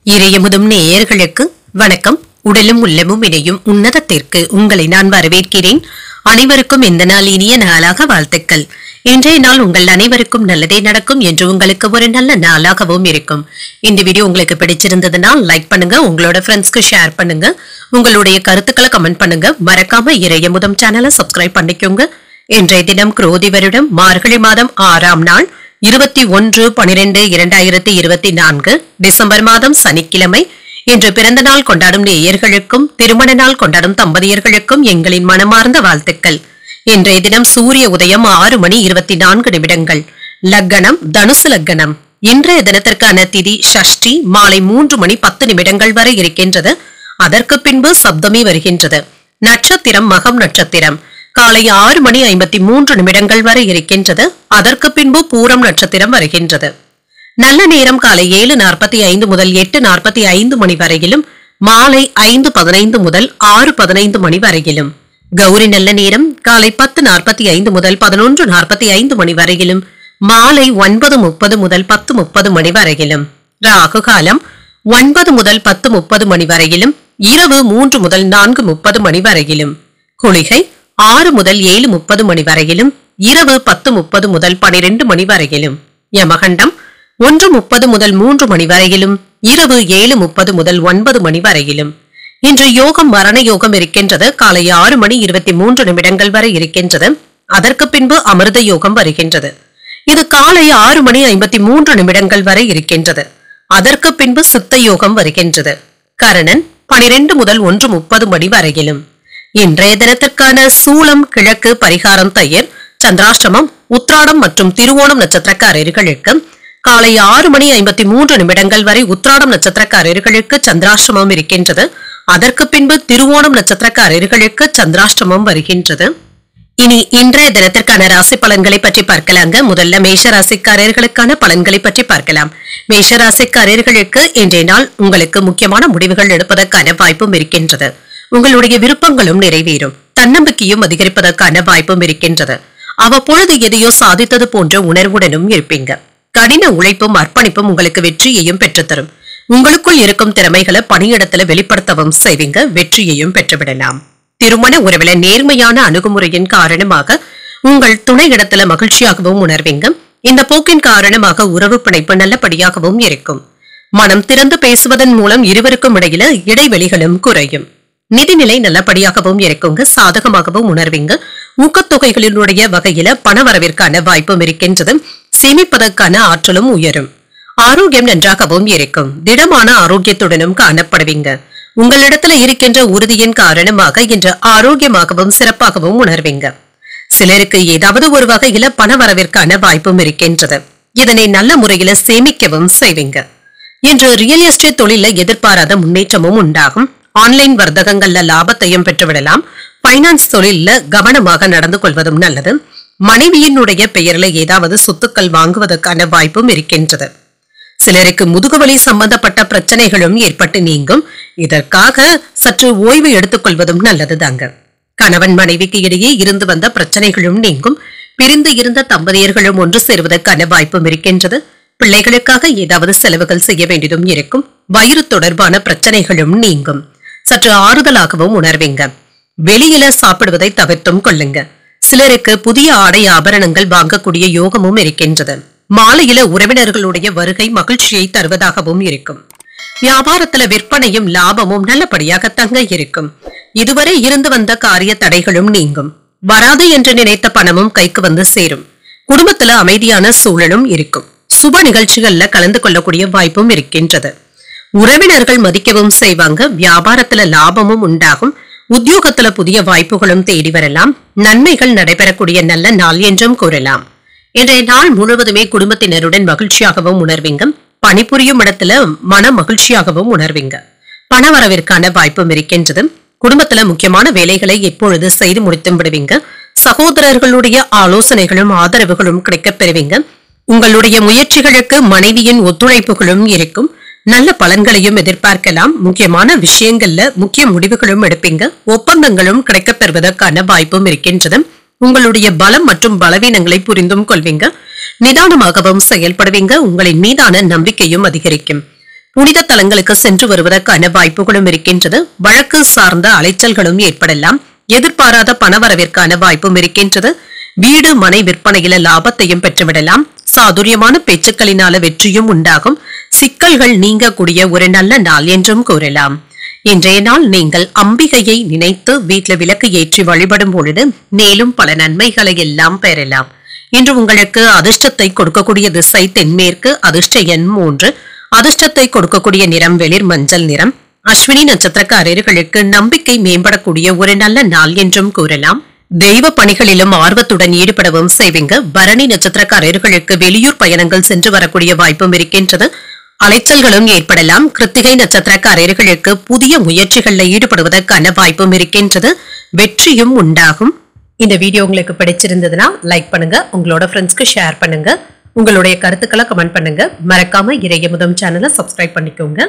இறையமுதும் நேயர்களுக்கு வணக்கம். உடலும் உள்ளமும் இணையும் உன்னதத்திற்கு உங்களை நான் வரவேற்கிறேன். அனைவருக்கும் இந்த நாள் இனிய நாளாக வாழ்த்துக்கள். இன்றைய நாள் உங்கள் அனைவருக்கும் நல்லதே நடக்கும் என்று உங்களுக்கு ஒரு நல்ல நாளாகவும் இருக்கும். இந்த வீடியோ உங்களுக்கு பிடிச்சிருந்ததுன்னா லைக் பண்ணுங்க, உங்களோட ஃப்ரெண்ட்ஸ்க்கு ஷேர் பண்ணுங்க, உங்களுடைய கருத்துக்களை கமெண்ட் பண்ணுங்க. மறக்காம இறையமுதம் சேனலை சப்ஸ்கிரைப் பண்ணிக்கோங்க. இன்றைய தினம் குரோதி வருடம் மார்கழி மாதம் 6ஆம் நாள் 21/12/2024 டிசம்பர் மாதம் சனிக்கிழமை. இன்று பிறந்த நாள் கொண்டாடும் நேயர்களுக்கும் திருமண நாள் கொண்டாடும் தம்பதியர்களுக்கும் எங்களின் மனமார்ந்த வாழ்த்துக்கள். இன்றைய தினம் சூரிய உதயம் 6:24. லக்னம் தனுசு லக்னம். இன்றைய தினத்திற்கான திதி ஷஷ்டி மாலை 3:10 வரை இருக்கின்றது. அதற்கு பின்பு சப்தமி வருகின்றது. நட்சத்திரம் மகம் நட்சத்திரம். காலை 6:53 வரை இருக்கின்றது. அதற்கு பின்பு பூரம் நட்சத்திரம் வருகின்றது. நல்ல நேரம் காலை 7:45 முதல் 8:45 மணி வரையிலும், மாலை 5:15 முதல் 6:15 வரையிலும். கௌரி நல்ல நேரம் காலை 10:45 முதல் 11:45 மணி வரையிலும், மாலை 9:30 முதல் 10:30 வரையிலும். ராகு காலம் 9 முதல் 10:30 வரையிலும், இரவு 3 முதல் 4:30 வரையிலும். குளிகை 6 முதல் 7:30 வரையிலும், இரவு 10:30 முதல் 12 வரையிலும். யமகண்டம் 1:30 முதல் 3 வரையிலும், இரவு 7:30 முதல் 9 வரையிலும். இன்று யோகம் மரண யோகம் இருக்கின்றது. காலை 6:23 வரை இருக்கின்றது. அதற்கு பின்பு அமிர்த யோகம் வருகின்றது. இது காலை 6:53 வரை இருக்கின்றது. அதற்கு பின்பு சித்த யோகம் வருகின்றது. கரணன் 12 முதல் 1:30 வரையிலும். இன்றைய தினத்திற்கான சூலம் கிழக்கு, பரிகாரம் தயிர். சந்திராஷ்டமம் உத்ராடம் மற்றும் திருவோணம் நட்சத்திரக்காரர்களுக்கு காலை 6:53 வரை உத்ராடம் நட்சத்திரக்காரர்களுக்கு சந்திராஷ்டமம் இருக்கின்றது. அதற்கு பின்பு திருவோணம் நட்சத்திரக்காரர்களுக்கு சந்திராஷ்டமம் வருகின்றது. இனி இன்றைய தினத்திற்கான ராசி பலன்களை பற்றி பார்க்கலாங்க. முதல்ல மேஷ ராசிக்காரர்களுக்கான பலன்களை பற்றி பார்க்கலாம். மேஷ ராசிக்காரர்களுக்கு இன்றைய நாள் உங்களுக்கு முக்கியமான முடிவுகள் எடுப்பதற்கான வாய்ப்பும் இருக்கின்றது. உங்களுடைய விருப்பங்களும் நிறைவேறும். தன்னம்பிக்கையும் அதிகரிப்பதற்கான வாய்ப்பும் இருக்கின்றது. அவ்வப்பொழுது எதையோ சாதித்தது போன்ற உணர்வுடனும் இருப்பீங்க. கடின உழைப்பும் அர்ப்பணிப்பும் உங்களுக்கு வெற்றியையும் பெற்றுத்தரும். உங்களுக்குள் இருக்கும் திறமைகளை பணியிடத்துல வெளிப்படுத்தவும் செய்வீங்க. வெற்றியையும் பெற்றுவிடலாம். திருமண உறவில நேர்மையான அணுகுமுறையின் காரணமாக உங்கள் துணை இடத்துல மகிழ்ச்சியாகவும் உணர்வீங்க. இந்த போக்கின் காரணமாக உறவு பிணைப்பு நல்லபடியாகவும் இருக்கும். மனம் திறந்து பேசுவதன் மூலம் இருவருக்கும் இடையில இடைவெளிகளும் குறையும். நிதிநிலை நல்லபடியாகவும் இருக்குங்க. சாதகமாகவும் உணர்வீங்க. ஊக்கத்தொகைகளினுடைய வகையில பணவரவிற்கான வாய்ப்பும் இருக்கின்றது. சேமிப்பதற்கான ஆற்றலும் உயரும். ஆரோக்கியம் நன்றாகவும் இருக்கும். திடமான ஆரோக்கியத்துடனும் காணப்படுவீங்க. உங்களிடத்துல இருக்கின்ற உறுதியின் காரணமாக இன்று ஆரோக்கியமாகவும் சிறப்பாகவும் உணர்வீங்க. சிலருக்கு ஏதாவது ஒரு வகையில பணவரவிற்கான வாய்ப்பும் இருக்கின்றது. இதனை நல்ல முறையில சேமிக்கவும் செய்வீங்க. இன்று ரியல் எஸ்டேட் தொழில எதிர்பாராத முன்னேற்றமும் உண்டாகும். ஆன்லைன் வர்த்தகங்கள்ல லாபத்தையும் பெற்றுவிடலாம். பைனான்ஸ் தொழில கவனமாக நடந்து கொள்வதும் நல்லது. மனைவியினுடைய பெயர்ல ஏதாவது சொத்துக்கள் வாங்குவதற்கான வாய்ப்பும் இருக்கின்றது. சிலருக்கு முதுகுவலி சம்பந்தப்பட்ட பிரச்சனைகளும் ஏற்பட்டு நீங்கும். இதற்காக சற்று ஓய்வு எடுத்துக் கொள்வதும் நல்லது தாங்க. கணவன் மனைவிக்கு இடையே இருந்து வந்த பிரச்சனைகளும் நீங்கும். பிரிந்து இருந்த தம்பதியர்களும் ஒன்று சேருவதற்கான வாய்ப்பும் இருக்கின்றது. பிள்ளைகளுக்காக ஏதாவது செலவுகள் செய்ய வேண்டியதும் இருக்கும். வயிறு தொடர்பான பிரச்சனைகளும் நீங்கும். சற்று ஆறுதலாகவும் உணர்வீங்க. வெளியில சாப்பிடுவதை தவிர்த்தும் கொள்ளுங்க. சிலருக்கு புதிய ஆடை ஆபரணங்கள் வாங்கக்கூடிய யோகமும் இருக்கின்றது. மாலையில உறவினர்களுடைய வருகை மகிழ்ச்சியை தருவதாகவும் இருக்கும். வியாபாரத்துல விற்பனையும் லாபமும் நல்லபடியாக தங்க இருக்கும். இதுவரை இருந்து வந்த காரிய தடைகளும் நீங்கும். வராது என்று நினைத்த பணமும் கைக்கு வந்து சேரும். குடும்பத்துல அமைதியான சூழலும் இருக்கும். சுப நிகழ்ச்சிகள்ல கலந்து கொள்ளக்கூடிய வாய்ப்பும் இருக்கின்றது. உறவினர்கள் மதிக்கவும் செய்வாங்க. வியாபாரத்துல லாபமும் உண்டாகும். உத்தியோகத்துல புதிய வாய்ப்புகளும் தேடி வரலாம். நன்மைகள் நடைபெறக்கூடிய நல்ல நாள் என்றும் கூறலாம். இன்றைய நாள் முழுவதுமே குடும்பத்தினருடன் மகிழ்ச்சியாகவும் உணர்வீங்க. பணிபுரியும் இடத்துல மன மகிழ்ச்சியாகவும் உணர்வீங்க. பணவரவிற்கான வாய்ப்பும் இருக்கின்றது. குடும்பத்துல முக்கியமான வேலைகளை எப்பொழுது செய்து முடித்தும் விடுவீங்க. சகோதரர்களுடைய ஆலோசனைகளும் ஆதரவுகளும் கிடைக்கப் பெறுவீங்க. உங்களுடைய முயற்சிகளுக்கு மனைவியின் ஒத்துழைப்புகளும் இருக்கும். நல்ல பலன்களையும் எதிர்பார்க்கலாம். முக்கியமான விஷயங்கள்ல முக்கிய முடிவுகளும் எடுப்பீங்க. ஒப்பந்தங்களும் கிடைக்கப் பெறுவதற்கான வாய்ப்பும் இருக்கின்றது. உங்களுடைய பலம் மற்றும் பலவீனங்களை புரிந்தும் கொள்வீங்க. நிதானமாகவும் செயல்படுவீங்க. உங்களின் மீதான நம்பிக்கையும் அதிகரிக்கும். புனித தலங்களுக்கு சென்று வருவதற்கான வாய்ப்புகளும் இருக்கின்றது. வழக்கு சார்ந்த அலைச்சல்களும் ஏற்படலாம். எதிர்பாராத பணவரவிற்கான வாய்ப்பும் இருக்கின்றது. வீடு மனை விற்பனையில லாபத்தையும் பெற்றுவிடலாம். சாதுரியமான பேச்சுக்களினால வெற்றியும் உண்டாகும். சிக்கல்கள் நீங்கக்கூடிய ஒரு நல்ல நாள் என்றும் கூறலாம். இன்றைய நாள் நீங்கள் அம்பிகையை நினைத்து வீட்டில் விளக்கு ஏற்றி வழிபடும் பொழுது மேலும் பல நன்மைகளை எல்லாம் பெறலாம். இன்று உங்களுக்கு அதிர்ஷ்டத்தை கொடுக்கக்கூடிய திசை தென்மேற்கு. அதிர்ஷ்ட எண் 3. அதிர்ஷ்டத்தை கொடுக்கக்கூடிய நிறம் வெளிர் மஞ்சள் நிறம். அஸ்வினி நட்சத்திரக்காரர்களுக்கு நம்பிக்கை மேம்படக்கூடிய ஒரு நல்ல நாள் என்றும் கூறலாம். தெய்வ பணிகளிலும் ஆர்வத்துடன் ஈடுபடவும் செய்வீங்க. பரணி நட்சத்திரக்காரர்களுக்கு வெளியூர் பயணங்கள் சென்று வரக்கூடிய வாய்ப்பும் இருக்கின்றது. அலைச்சல்களும் ஏற்படலாம். கிருத்திகை நட்சத்திரக்காரர்களுக்கு புதிய முயற்சிகளில் ஈடுபடுவதற்கான வாய்ப்பும் இருக்கின்றது. வெற்றியும் உண்டாகும். இந்த வீடியோ உங்களுக்கு பிடிச்சிருந்ததுன்னா லைக் பண்ணுங்க, உங்களோட ஃப்ரெண்ட்ஸ்க்கு ஷேர் பண்ணுங்க, உங்களுடைய கருத்துக்களை கமெண்ட் பண்ணுங்க. மறக்காம இறையமுதம் சேனலை சப்ஸ்கிரைப் பண்ணிக்கோங்க.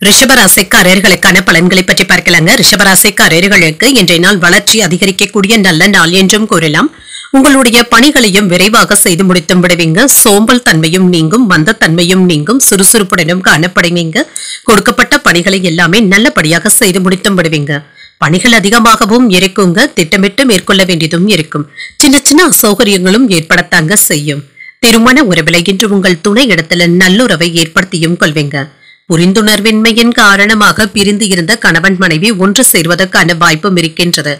ரிஷபராசிக்காரர்களுக்கான பலன்களை பற்றி பார்க்கலாங்க. ரிஷபராசிக்காரர்களுக்கு இன்றைய நாள் வளர்ச்சி அதிகரிக்கக்கூடிய நல்ல நாள் என்றும் கூறலாம். உங்களுடைய பணிகளையும் விரைவாக செய்து முடித்தும் விடுவீங்க. சோம்பல் தன்மையும் நீங்கும், மந்த தன்மையும் நீங்கும், சுறுசுறுப்புடனும் காணப்படுவீங்க. கொடுக்கப்பட்ட பணிகளை எல்லாமே நல்லபடியாக செய்து முடித்தும் விடுவீங்க. பணிகள் அதிகமாகவும் இருக்குங்க. திட்டமிட்டு மேற்கொள்ள வேண்டியதும் இருக்கும். சின்ன சின்ன அசௌகரியங்களும் ஏற்படத்தாங்க செய்யும். திருமண உறவில இன்று உங்கள் துணை இடத்துல நல்லுறவை ஏற்படுத்தியும் கொள்வீங்க. புரிந்துணர்வின்மையின் காரணமாக பிரிந்து இருந்த கணவன் மனைவி ஒன்று சேர்வதற்கான வாய்ப்பும் இருக்கின்றது.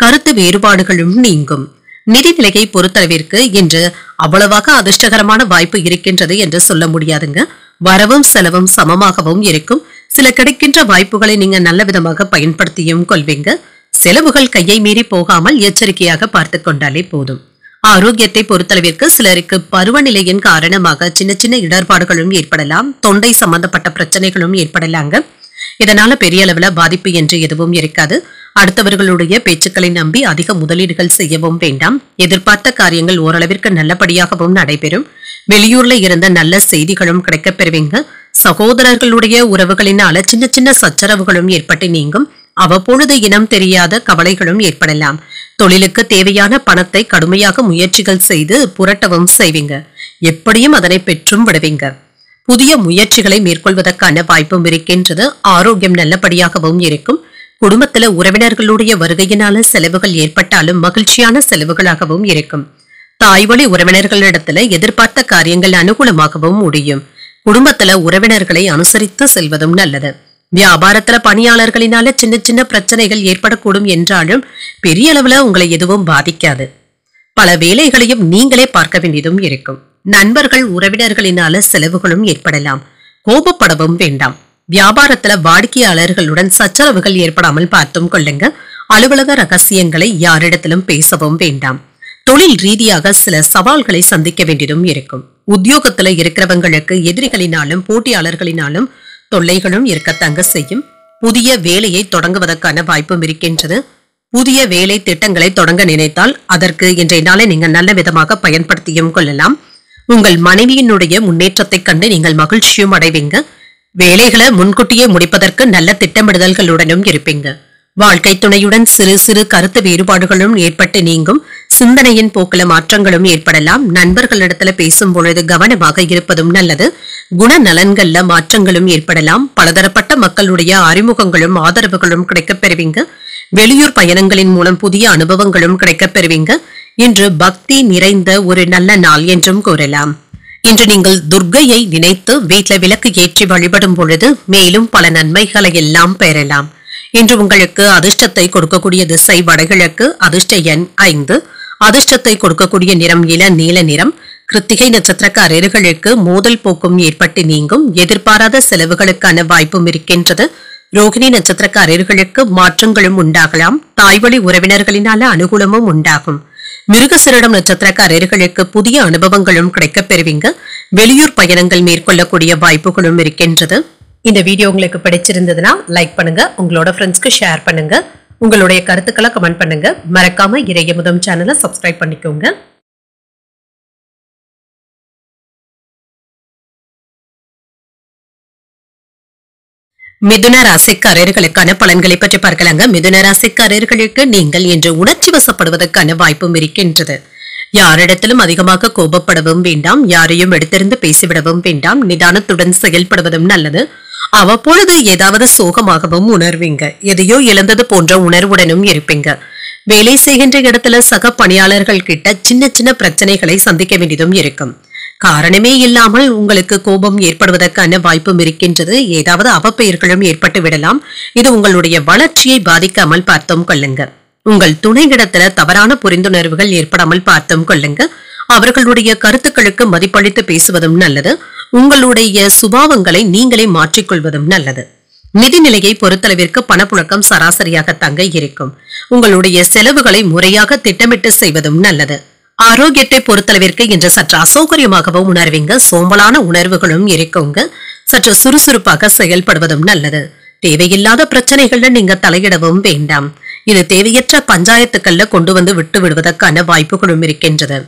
கருத்து வேறுபாடுகளும் நீங்கும். நிதிநிலையை பொறுத்தளவிற்கு இன்று அவ்வளவாக அதிர்ஷ்டகரமான வாய்ப்பு இருக்கின்றது என்று சொல்ல முடியாதுங்க. வரவும் செலவும் சமமாகவும் இருக்கும். சில கிடைக்கின்ற வாய்ப்புகளை நீங்க நல்ல விதமாக பயன்படுத்தியும் கொள்வீங்க. செலவுகள் கையை மீறி போகாமல் எச்சரிக்கையாக பார்த்து கொண்டாலே போதும். ஆரோக்கியத்தை பொறுத்தளவிற்கு சிலருக்கு பருவநிலையின் காரணமாக சின்ன சின்ன இடர்பாடுகளும் ஏற்படலாம். தொண்டை சம்பந்தப்பட்ட பிரச்சனைகளும் ஏற்படலாங்க. இதனால பெரிய அளவுல பாதிப்பு என்று எதுவும் இருக்காது. அடுத்தவர்களுடைய பேச்சுக்களை நம்பி அதிக முதலீடுகள் செய்யவும் வேண்டாம். எதிர்பார்த்த காரியங்கள் ஓரளவிற்கு நல்லபடியாகவும் நடைபெறும். வெளியூர்ல இருந்த நல்ல செய்திகளும் கிடைக்கப் பெறுவீங்க. சகோதரர்களுடைய உறவுகளினால சின்ன சின்ன சச்சரவுகளும் ஏற்பட்டு நீங்கும். அவ்வப்பொழுது இனம் தெரியாத கவலைகளும் ஏற்படலாம். தொழிலுக்கு தேவையான பணத்தை கடுமையாக முயற்சிகள் செய்து புரட்டவும் செய்வீங்க. எப்படியும் அதனை பெற்றும் விடுவீங்க. புதிய முயற்சிகளை மேற்கொள்வதற்கான வாய்ப்பும் இருக்கின்றது. ஆரோக்கியம் நல்லபடியாகவும் இருக்கும். குடும்பத்துல உறவினர்களுடைய வருகையினால செலவுகள் ஏற்பட்டாலும் மகிழ்ச்சியான செலவுகளாகவும் இருக்கும். தாய்வழி உறவினர்களிடத்துல எதிர்பார்த்த காரியங்கள் அனுகூலமாகவும் முடியும். குடும்பத்துல உறவினர்களை அனுசரித்து செல்வதும் நல்லது. வியாபாரத்துல பணியாளர்களினால சின்ன சின்ன பிரச்சனைகள் ஏற்படக்கூடும் என்றாலும் பெரிய அளவுல உங்களை எதுவும் பாதிக்காது. பல வேலைகளையும் நீங்களே பார்க்க வேண்டியதும் இருக்கும். நண்பர்கள் உறவினர்களினால செலவுகளும் ஏற்படலாம். கோபப்படவும் வேண்டாம். வியாபாரத்துல வாடிக்கையாளர்களுடன் சச்சரவுகள் ஏற்படாமல் பார்த்தும் கொள்ளுங்க. அலுவலக ரகசியங்களை யாரிடத்திலும் பேசவும் வேண்டாம். தொழில் ரீதியாக சில சவால்களை சந்திக்க வேண்டியதும் இருக்கும். உத்தியோகத்துல இருக்கிறவங்களுக்கு எதிரிகளினாலும் போட்டியாளர்களினாலும் தொல்லைகளும் இருக்கத்தாங்க செய்யும். புதிய வேலையை தொடங்குவதற்கான வாய்ப்பும் இருக்கின்றது. புதிய வேலை திட்டங்களை தொடங்க நினைத்தால் அதற்கு இன்றைய நாளை நீங்கள் நல்ல விதமாக பயன்படுத்தியும் கொள்ளலாம். உங்கள் மனைவியினுடைய முன்னேற்றத்தை கண்டு நீங்கள் மகிழ்ச்சியும் அடைவீங்க. வேலைகளை முன்கூட்டியே முடிப்பதற்கு நல்ல திட்டமிடுதல்களுடனும் இருப்பீங்க. வாழ்க்கை துணையுடன் சிறு சிறு கருத்து வேறுபாடுகளும் ஏற்பட்டு நீங்கும். சிந்தனையின் போக்கில மாற்றங்களும் ஏற்படலாம். நண்பர்களிடத்துல பேசும் பொழுது கவனமாக இருப்பதும் நல்லது. குணநலன்கள்ல மாற்றங்களும் ஏற்படலாம். பலதரப்பட்ட மக்களுடைய அறிமுகங்களும் ஆதரவுகளும் கிடைக்கப் பெறுவீங்க. வெளியூர் பயணங்களின் மூலம் புதிய அனுபவங்களும் கிடைக்கப் பெறுவீங்க. இன்று பக்தி நிறைந்த ஒரு நல்ல நாள் என்றும் கூறலாம். இன்று நீங்கள் துர்க்கையை நினைத்து வீட்டில் விளக்கு ஏற்றி வழிபடும் பொழுது மேலும் பல நன்மைகளை எல்லாம் பெறலாம். இன்று உங்களுக்கு அதிர்ஷ்டத்தை கொடுக்கக்கூடிய திசை வடகிழக்கு. அதிர்ஷ்ட எண் 5. அதிர்ஷ்டத்தை கொடுக்கக்கூடிய நிறம் இள நீல நிறம். கிருத்திகை நட்சத்திரக்காரர்களுக்கு மோதல் போக்கும் ஏற்பட்டு நீங்கும். எதிர்பாராத செலவுகளுக்கான வாய்ப்பும் இருக்கின்றது. ரோகிணி நட்சத்திரக்காரர்களுக்கு மாற்றங்களும் உண்டாகலாம். தாய்வழி உறவினர்களினால அனுகூலமும் உண்டாகும். மிருகசிரிடம் நட்சத்திரக்காரர்களுக்கு புதிய அனுபவங்களும் கிடைக்கப் பெறுவீங்க. வெளியூர் பயணங்கள் மேற்கொள்ளக்கூடிய வாய்ப்புகளும் இருக்கின்றது. இந்த வீடியோ உங்களுக்கு பிடிச்சிருந்ததுன்னா லைக் பண்ணுங்க, உங்களோட ஃப்ரெண்ட்ஸ்க்கு ஷேர் பண்ணுங்க, உங்களுடைய கருத்துக்களை கமெண்ட் பண்ணுங்க. மறக்காம இறையமுதம் சேனலை சப்ஸ்கிரைப் பண்ணிக்கோங்க. மிதுன ராசிக்காரர்களுக்கான பலன்களை பற்றி பார்க்கலாங்க. மிதுன ராசிக்காரர்களுக்கு நீங்கள் இன்று உணர்ச்சி வசப்படுவதற்கான வாய்ப்பும் இருக்கின்றது. யாரிடத்திலும் அதிகமாக கோபப்படவும் வேண்டாம், யாரையும் எடுத்திருந்து பேசிவிடவும் வேண்டாம், நிதானத்துடன் செயல்படுவதும் நல்லது. அவ்வப்பொழுது ஏதாவது சோகமாகவும் உணர்வீங்க, எதையோ இழந்தது போன்ற உணர்வுடனும் இருப்பீங்க. வேலை செய்கின்ற இடத்துல சக பணியாளர்கள் கிட்ட சின்ன சின்ன பிரச்சனைகளை சந்திக்க வேண்டியதும் இருக்கும். காரணமே இல்லாமல் உங்களுக்கு கோபம் ஏற்படுவதற்கான வாய்ப்பும் இருக்கின்றது. ஏதாவது அவப்பெயர்களும் ஏற்பட்டு விடலாம். இது உங்களுடைய வளர்ச்சியை பாதிக்காமல் பார்த்தும் கொள்ளுங்க. உங்கள் துணையிடத்துல தவறான புரிந்துணர்வுகள் ஏற்படாமல் பார்த்தும் கொள்ளுங்க. அவர்களுடைய கருத்துக்களுக்கு மதிப்பளித்து பேசுவதும் நல்லது. உங்களுடைய சுபாவங்களை நீங்களே மாற்றிக்கொள்வதும் நல்லது. நிதிநிலையை பொறுத்தளவிற்கு பணப்புழக்கம் சராசரியாக தங்க இருக்கும். உங்களுடைய செலவுகளை முறையாக திட்டமிட்டு செய்வதும் நல்லது. ஆரோக்கியத்தை பொறுத்தளவிற்கு இன்று சற்று அசௌகரியமாகவும் உணர்வீங்க. சோம்பலான உணர்வுகளும் இருக்குங்க. சற்று சுறுசுறுப்பாக செயல்படுவதும் நல்லது. தேவையில்லாத பிரச்சனைகள்ல நீங்க தலையிடவும் வேண்டாம். இது தேவையற்ற பஞ்சாயத்துக்கள்ல கொண்டு வந்து விட்டு விடுவதற்கான வாய்ப்புகளும் இருக்கின்றது.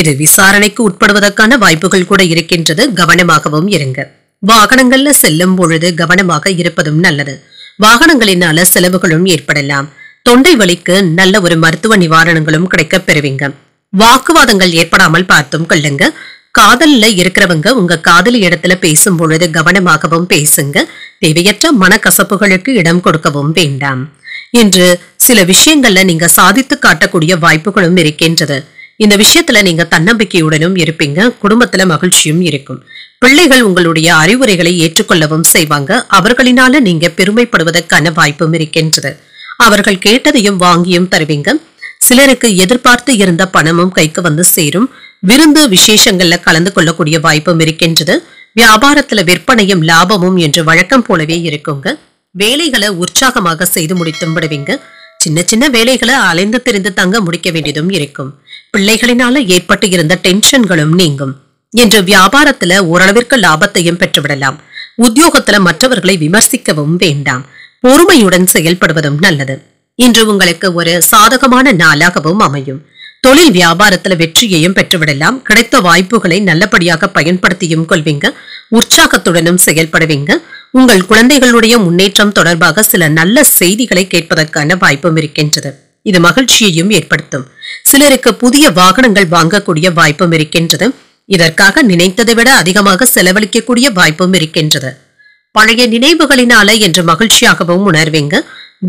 இது விசாரணைக்கு உட்படுவதற்கான வாய்ப்புகள் கூட இருக்கின்றது. கவனமாகவும் இருங்க. வாகனங்கள்ல செல்லும் பொழுது கவனமாக இருப்பதும் நல்லது. வாகனங்களினால செலவுகளும் ஏற்படலாம். தொண்டை வலிக்கு நல்ல ஒரு மருத்துவ நிவாரணங்களும் கிடைக்க பெறுவீங்க. வாக்குவாதங்கள் ஏற்படாமல் பார்த்தும் கொள்ளுங்க. காதல்ல இருக்கிறவங்க உங்க காதலி இடத்துல பேசும் பொழுது கவனமாகவும் பேசுங்க. தேவையற்ற மனக்கசப்புகளுக்கு இடம் கொடுக்கவும் வேண்டாம். இன்று சில விஷயங்கள்ல நீங்க சாதித்து காட்டக்கூடிய வாய்ப்புகளும் இருக்கின்றது. இந்த விஷயத்துல நீங்க தன்னம்பிக்கையுடனும் இருப்பீங்க. குடும்பத்துல மகிழ்ச்சியும் இருக்கும். பிள்ளைகள் உங்களுடைய அறிவுரைகளை ஏற்றுக்கொள்ளவும் செய்வாங்க. அவர்களினால நீங்க பெருமைப்படுவதற்கான வாய்ப்பும் இருக்கின்றது. அவர்கள் கேட்டதையும் வாங்கியும் தருவீங்க. சிலருக்கு எதிர்பார்த்து இருந்த பணமும் கைக்கு வந்து சேரும். விருந்து விசேஷங்கள்ல கலந்து கொள்ளக்கூடிய வாய்ப்பும் இருக்கின்றது. வியாபாரத்துல விற்பனையும் லாபமும் என்று வழக்கம் போலவே இருக்குங்க. வேலைகளை உற்சாகமாக செய்து முடித்தும் விடுவீங்க. சின்ன சின்ன வேலைகளை அலைந்து திரிந்து தங்க முடிக்க வேண்டியதும் இருக்கும். பிள்ளைகளினால ஏற்பட்டு இருந்த டென்ஷன்களும் நீங்கும். இன்று வியாபாரத்துல ஓரளவிற்கு லாபத்தையும் பெற்றுவிடலாம். உத்தியோகத்துல மற்றவர்களை விமர்சிக்கவும் வேண்டாம். பொறுமையுடன் செயல்படுவதும் நல்லது. இன்று உங்களுக்கு ஒரு சாதகமான நாளாகவும் அமையும். தொழில் வியாபாரத்துல வெற்றியையும் பெற்றுவிடலாம். கிடைத்த வாய்ப்புகளை நல்லபடியாக பயன்படுத்தியும் கொள்வீங்க. உற்சாகத்துடனும் செயல்படுவீங்க. உங்கள் குழந்தைகளுடைய முன்னேற்றம் தொடர்பாக சில நல்ல செய்திகளை கேட்பதற்கான வாய்ப்பும் இருக்கின்றது. இது மகிழ்ச்சியையும் ஏற்படுத்தும். சிலருக்கு புதிய வாகனங்கள் வாங்கக்கூடிய வாய்ப்பும் இருக்கின்றது. இதற்காக நினைத்ததை விட அதிகமாக செலவழிக்கக்கூடிய வாய்ப்பும் இருக்கின்றது. பழைய நினைவுகளினால என்று மகிழ்ச்சியாகவும் உணர்வீங்க.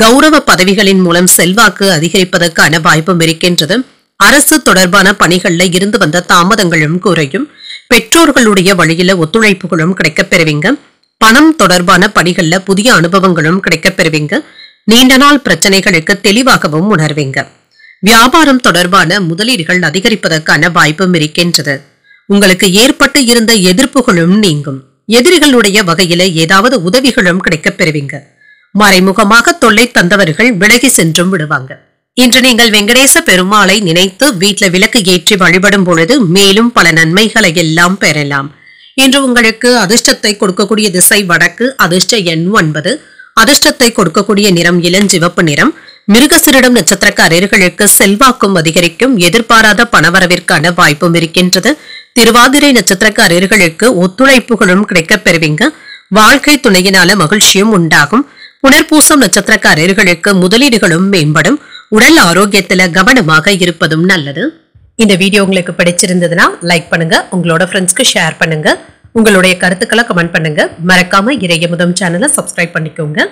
கௌரவ பதவிகளின் மூலம் செல்வாக்கு அதிகரிப்பதற்கான வாய்ப்பும் இருக்கின்றது. அரசு தொடர்பான பணிகள்ல இருந்து வந்த தாமதங்களும் குறையும். பெற்றோர்களுடைய வழியில ஒத்துழைப்புகளும் கிடைக்கப் பெறுவீங்க. பணம் தொடர்பான பணிகள்ல புதிய அனுபவங்களும் கிடைக்கப் பெறுவீங்க. நீண்ட நாள் பிரச்சனைகளுக்கு தெளிவாகவும் உணர்வீங்க. வியாபாரம் தொடர்பான முதலீடுகள் அதிகரிப்பதற்கான வாய்ப்பும் இருக்கின்றது. உங்களுக்கு ஏற்பட்டு இருந்த எதிர்ப்புகளும் நீங்கும். எதிரிகளுடைய வகையில ஏதாவது உதவிகளும் கிடைக்கப் பெறுவீங்க. மறைமுகமாக தொல்லை தந்தவர்கள் விலகி சென்றும் விடுவாங்க. இன்று நீங்கள் வெங்கடேச பெருமாளை நினைத்து வீட்டுல விளக்கு ஏற்றி வழிபடும் பொழுது மேலும் பல நன்மைகளை எல்லாம் பெறலாம். இன்று உங்களுக்கு அதிர்ஷ்டத்தை கொடுக்கக்கூடிய திசை வடக்கு. அதிர்ஷ்ட எண் 9. அதிர்ஷ்டத்தை கொடுக்கக்கூடிய நிறம் இளஞ்சிவப்பு நிறம். மிருகசீரிடம் நட்சத்திரக்காரர்களுக்கு செல்வாக்கும் அதிகரிக்கும். எதிர்பாராத பணவரவிற்கான வாய்ப்பும் இருக்கின்றது. திருவாதிரை நட்சத்திரக்காரர்களுக்கு ஒத்துழைப்புகளும் கிடைக்கப் பெறுவீங்க. வாழ்க்கை துணையினால மகிழ்ச்சியும் உண்டாகும். புனர்பூசம் நட்சத்திரக்காரர்களுக்கு முதலீடுகளும் மேம்படும். உடல் ஆரோக்கியத்துல கவனமாக இருப்பதும் நல்லது. இந்த வீடியோ உங்களுக்கு பிடிச்சிருந்ததுன்னா லைக் பண்ணுங்க. உங்களோட ஃப்ரெண்ட்ஸ்க்கு ஷேர் பண்ணுங்க. உங்களுடைய கருத்துக்களை கமெண்ட் பண்ணுங்க. மறக்காம இறையமுதம் சேனலை சப்ஸ்கிரைப் பண்ணிக்கோங்க.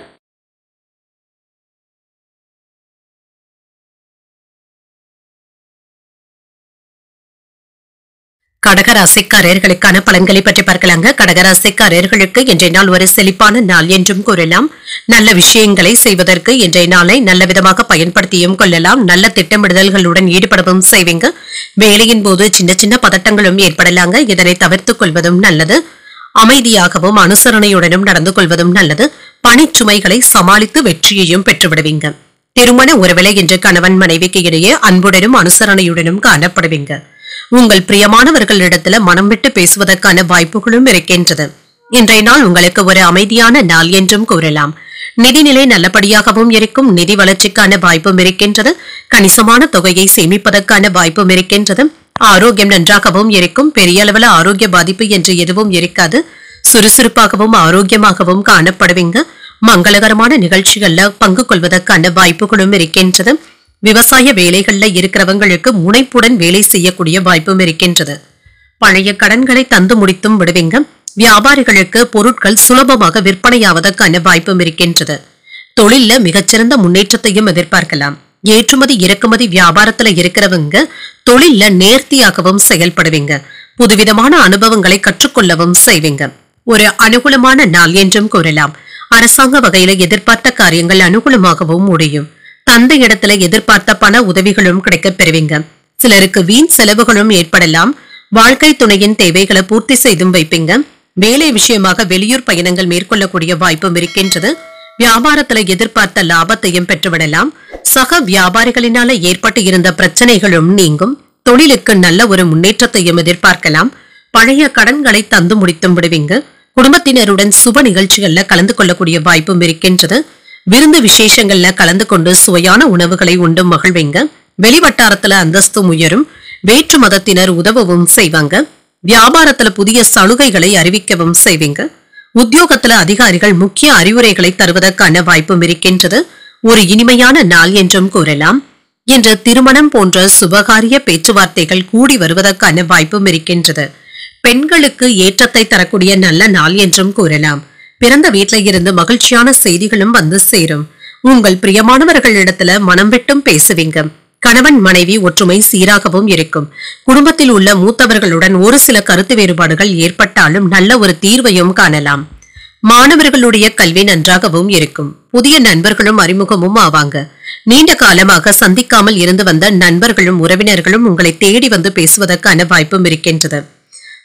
கடகராசிக்காரர்களுக்கான பலன்களை பற்றி பார்க்கலாங்க. கடகராசிக்காரர்களுக்கு இன்றைய நாள் ஒரு செழிப்பான நாள் என்றும் கூறலாம். நல்ல விஷயங்களை செய்வதற்கு இன்றைய நாளை நல்ல விதமாக பயன்படுத்தியும் கொள்ளலாம். நல்ல திட்டமிடுதல்களுடன் ஈடுபடவும் செய்வீங்க. வேலையின் போது சின்ன சின்ன பதட்டங்களும் ஏற்படலாங்க. இதனை தவிர்த்துக் கொள்வதும் நல்லது. அமைதியாகவும் அனுசரணையுடனும் நடந்து கொள்வதும் நல்லது. பணிச்சுமைகளை சமாளித்து வெற்றியையும் பெற்றுவிடுவீங்க. திருமண உறவிலை இன்று கணவன் மனைவிக்கு இடையே அன்புடனும் அனுசரணையுடனும் காணப்படுவீங்க. உங்கள் பிரியமானவர்களிடத்துல மனம் விட்டு பேசுவதற்கான வாய்ப்புகளும் இருக்கின்றது. இன்றைய நாள் உங்களுக்கு ஒரு அமைதியான நாள் என்றும் கூறலாம். நிதிநிலை நல்லபடியாகவும் இருக்கும். நிதி வளர்ச்சிக்கான வாய்ப்பும் இருக்கின்றது. கணிசமான தொகையை சேமிப்பதற்கான வாய்ப்பும் இருக்கின்றது. ஆரோக்கியம் நன்றாகவும் இருக்கும். பெரிய அளவில் ஆரோக்கிய பாதிப்பு என்று எதுவும் இருக்காது. சுறுசுறுப்பாகவும் ஆரோக்கியமாகவும் காணப்படுவீங்க. மங்களகரமான நிகழ்ச்சிகள்ல பங்கு கொள்வதற்கான வாய்ப்புகளும் இருக்கின்றது. விவசாய வேலைகள்ல இருக்கிறவங்களுக்கு முனைப்புடன் வேலை செய்யக்கூடிய வாய்ப்பும் இருக்கின்றது. பழைய கடன்களை தந்து முடித்தும் விடுவீங்க. வியாபாரிகளுக்கு பொருட்கள் சுலபமாக விற்பனையாவதற்கான வாய்ப்பும் இருக்கின்றது. தொழில்ல மிகச்சிறந்த முன்னேற்றத்தையும் எதிர்பார்க்கலாம். ஏற்றுமதி இறக்குமதி வியாபாரத்துல இருக்கிறவங்க தொழில்ல நேர்த்தியாகவும் செயல்படுவீங்க. புதுவிதமான அனுபவங்களை கற்றுக்கொள்ளவும் செய்வீங்க. ஒரு அனுகூலமான நாள் என்றும் கூறலாம். அரசாங்க வகையில எதிர்பார்த்த காரியங்கள் அனுகூலமாகவும் முடியும். தந்தை இடத்துல எதிர்பார்த்த பண உதவிகளும் கிடைக்கப் பெறுவீங்க. சிலருக்கு வீண் செலவுகளும் ஏற்படலாம். வாழ்க்கை துணையின் தேவைகளை பூர்த்தி செய்தும் வைப்பீங்க. வேலை விஷயமாக வெளியூர் பயணங்கள் மேற்கொள்ளக்கூடிய வாய்ப்பும் இருக்கின்றது. வியாபாரத்துல எதிர்பார்த்த லாபத்தையும் பெற்றுவிடலாம். சக வியாபாரிகளினால ஏற்பட்டு இருந்த பிரச்சனைகளும் நீங்கும். தொழிலுக்கு நல்ல ஒரு முன்னேற்றத்தையும் எதிர்பார்க்கலாம். பழைய கடன்களை தந்து முடித்தும் விடுவீங்க. குடும்பத்தினருடன் சுப நிகழ்ச்சிகள்ல கலந்து கொள்ளக்கூடிய வாய்ப்பும் இருக்கின்றது. விருந்து விசேஷங்கள்ல கலந்து கொண்டு சுவையான உணவுகளை உண்டு மகிழ்வீங்க. வெளிவட்டாரத்துல அந்தஸ்தும் உயரும். வேற்று மதத்தினர் உதவவும் செய்வாங்க. வியாபாரத்துல புதிய சலுகைகளை அறிவிக்கவும் செய்வீங்க. உத்தியோகத்துல அதிகாரிகள் முக்கிய அறிவுரைகளை தருவதற்கான வாய்ப்பும் இருக்கின்றது. ஒரு இனிமையான நாள் என்றும் கூறலாம். இன்று திருமணம் போன்ற சுபகாரிய பேச்சுவார்த்தைகள் கூடி வருவதற்கான வாய்ப்பும் இருக்கின்றது. பெண்களுக்கு ஏற்றத்தை தரக்கூடிய நல்ல நாள் என்றும் கூறலாம். பிறந்த வீட்டில இருந்து மகிழ்ச்சியான செய்திகளும் வந்து சேரும். உங்கள் பிரியமானவர்களிடத்துல மனம் விட்டும் பேசுவீங்க. கணவன் மனைவி ஒற்றுமை சீராகவும் இருக்கும். குடும்பத்தில் உள்ள மூத்தவர்களுடன் ஒரு சில கருத்து வேறுபாடுகள் ஏற்பட்டாலும் நல்ல ஒரு தீர்வையும் காணலாம். மாணவர்களுடைய கல்வி நன்றாகவும் இருக்கும். புதிய நண்பர்களும் அறிமுகமும் ஆவாங்க. நீண்ட காலமாக சந்திக்காமல் இருந்து வந்த நண்பர்களும் உறவினர்களும் உங்களை தேடி வந்து பேசுவதற்கான வாய்ப்பும் இருக்கின்றது.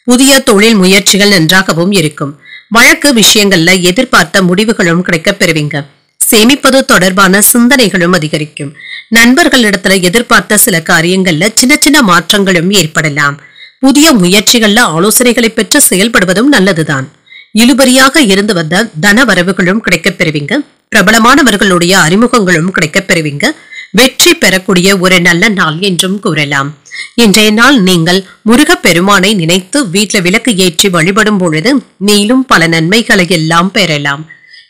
புதிய தொழில் முயற்சிகள் நன்றாகவும் இருக்கும். வழக்கு விஷயங்கள்ல எதிர்பார்த்த முடிவுகளும் கிடைக்கப் பெறுவீங்க. சேமிப்பது தொடர்பான சிந்தனைகளும் அதிகரிக்கும். நண்பர்களிடத்துல எதிர்பார்த்த சில காரியங்கள்ல சின்ன சின்ன மாற்றங்களும் ஏற்படலாம். புதிய முயற்சிகள்ல ஆலோசனைகளை பெற்று செயல்படுவதும் நல்லதுதான். இழுபறியாக இருந்து வந்த தன வரவுகளும் கிடைக்கப் பெறுவீங்க. பிரபலமானவர்களுடைய அறிமுகங்களும் கிடைக்கப் பெறுவீங்க. வெற்றி பெறக்கூடிய ஒரு நல்ல நாள் என்றும் கூறலாம். இன்றைய நாள் நீங்கள் முருகப்பெருமானை நினைத்து வீட்டுல விளக்கு ஏற்றி வழிபடும் பொழுது மேலும் பல நன்மைகளை எல்லாம் பெறலாம்.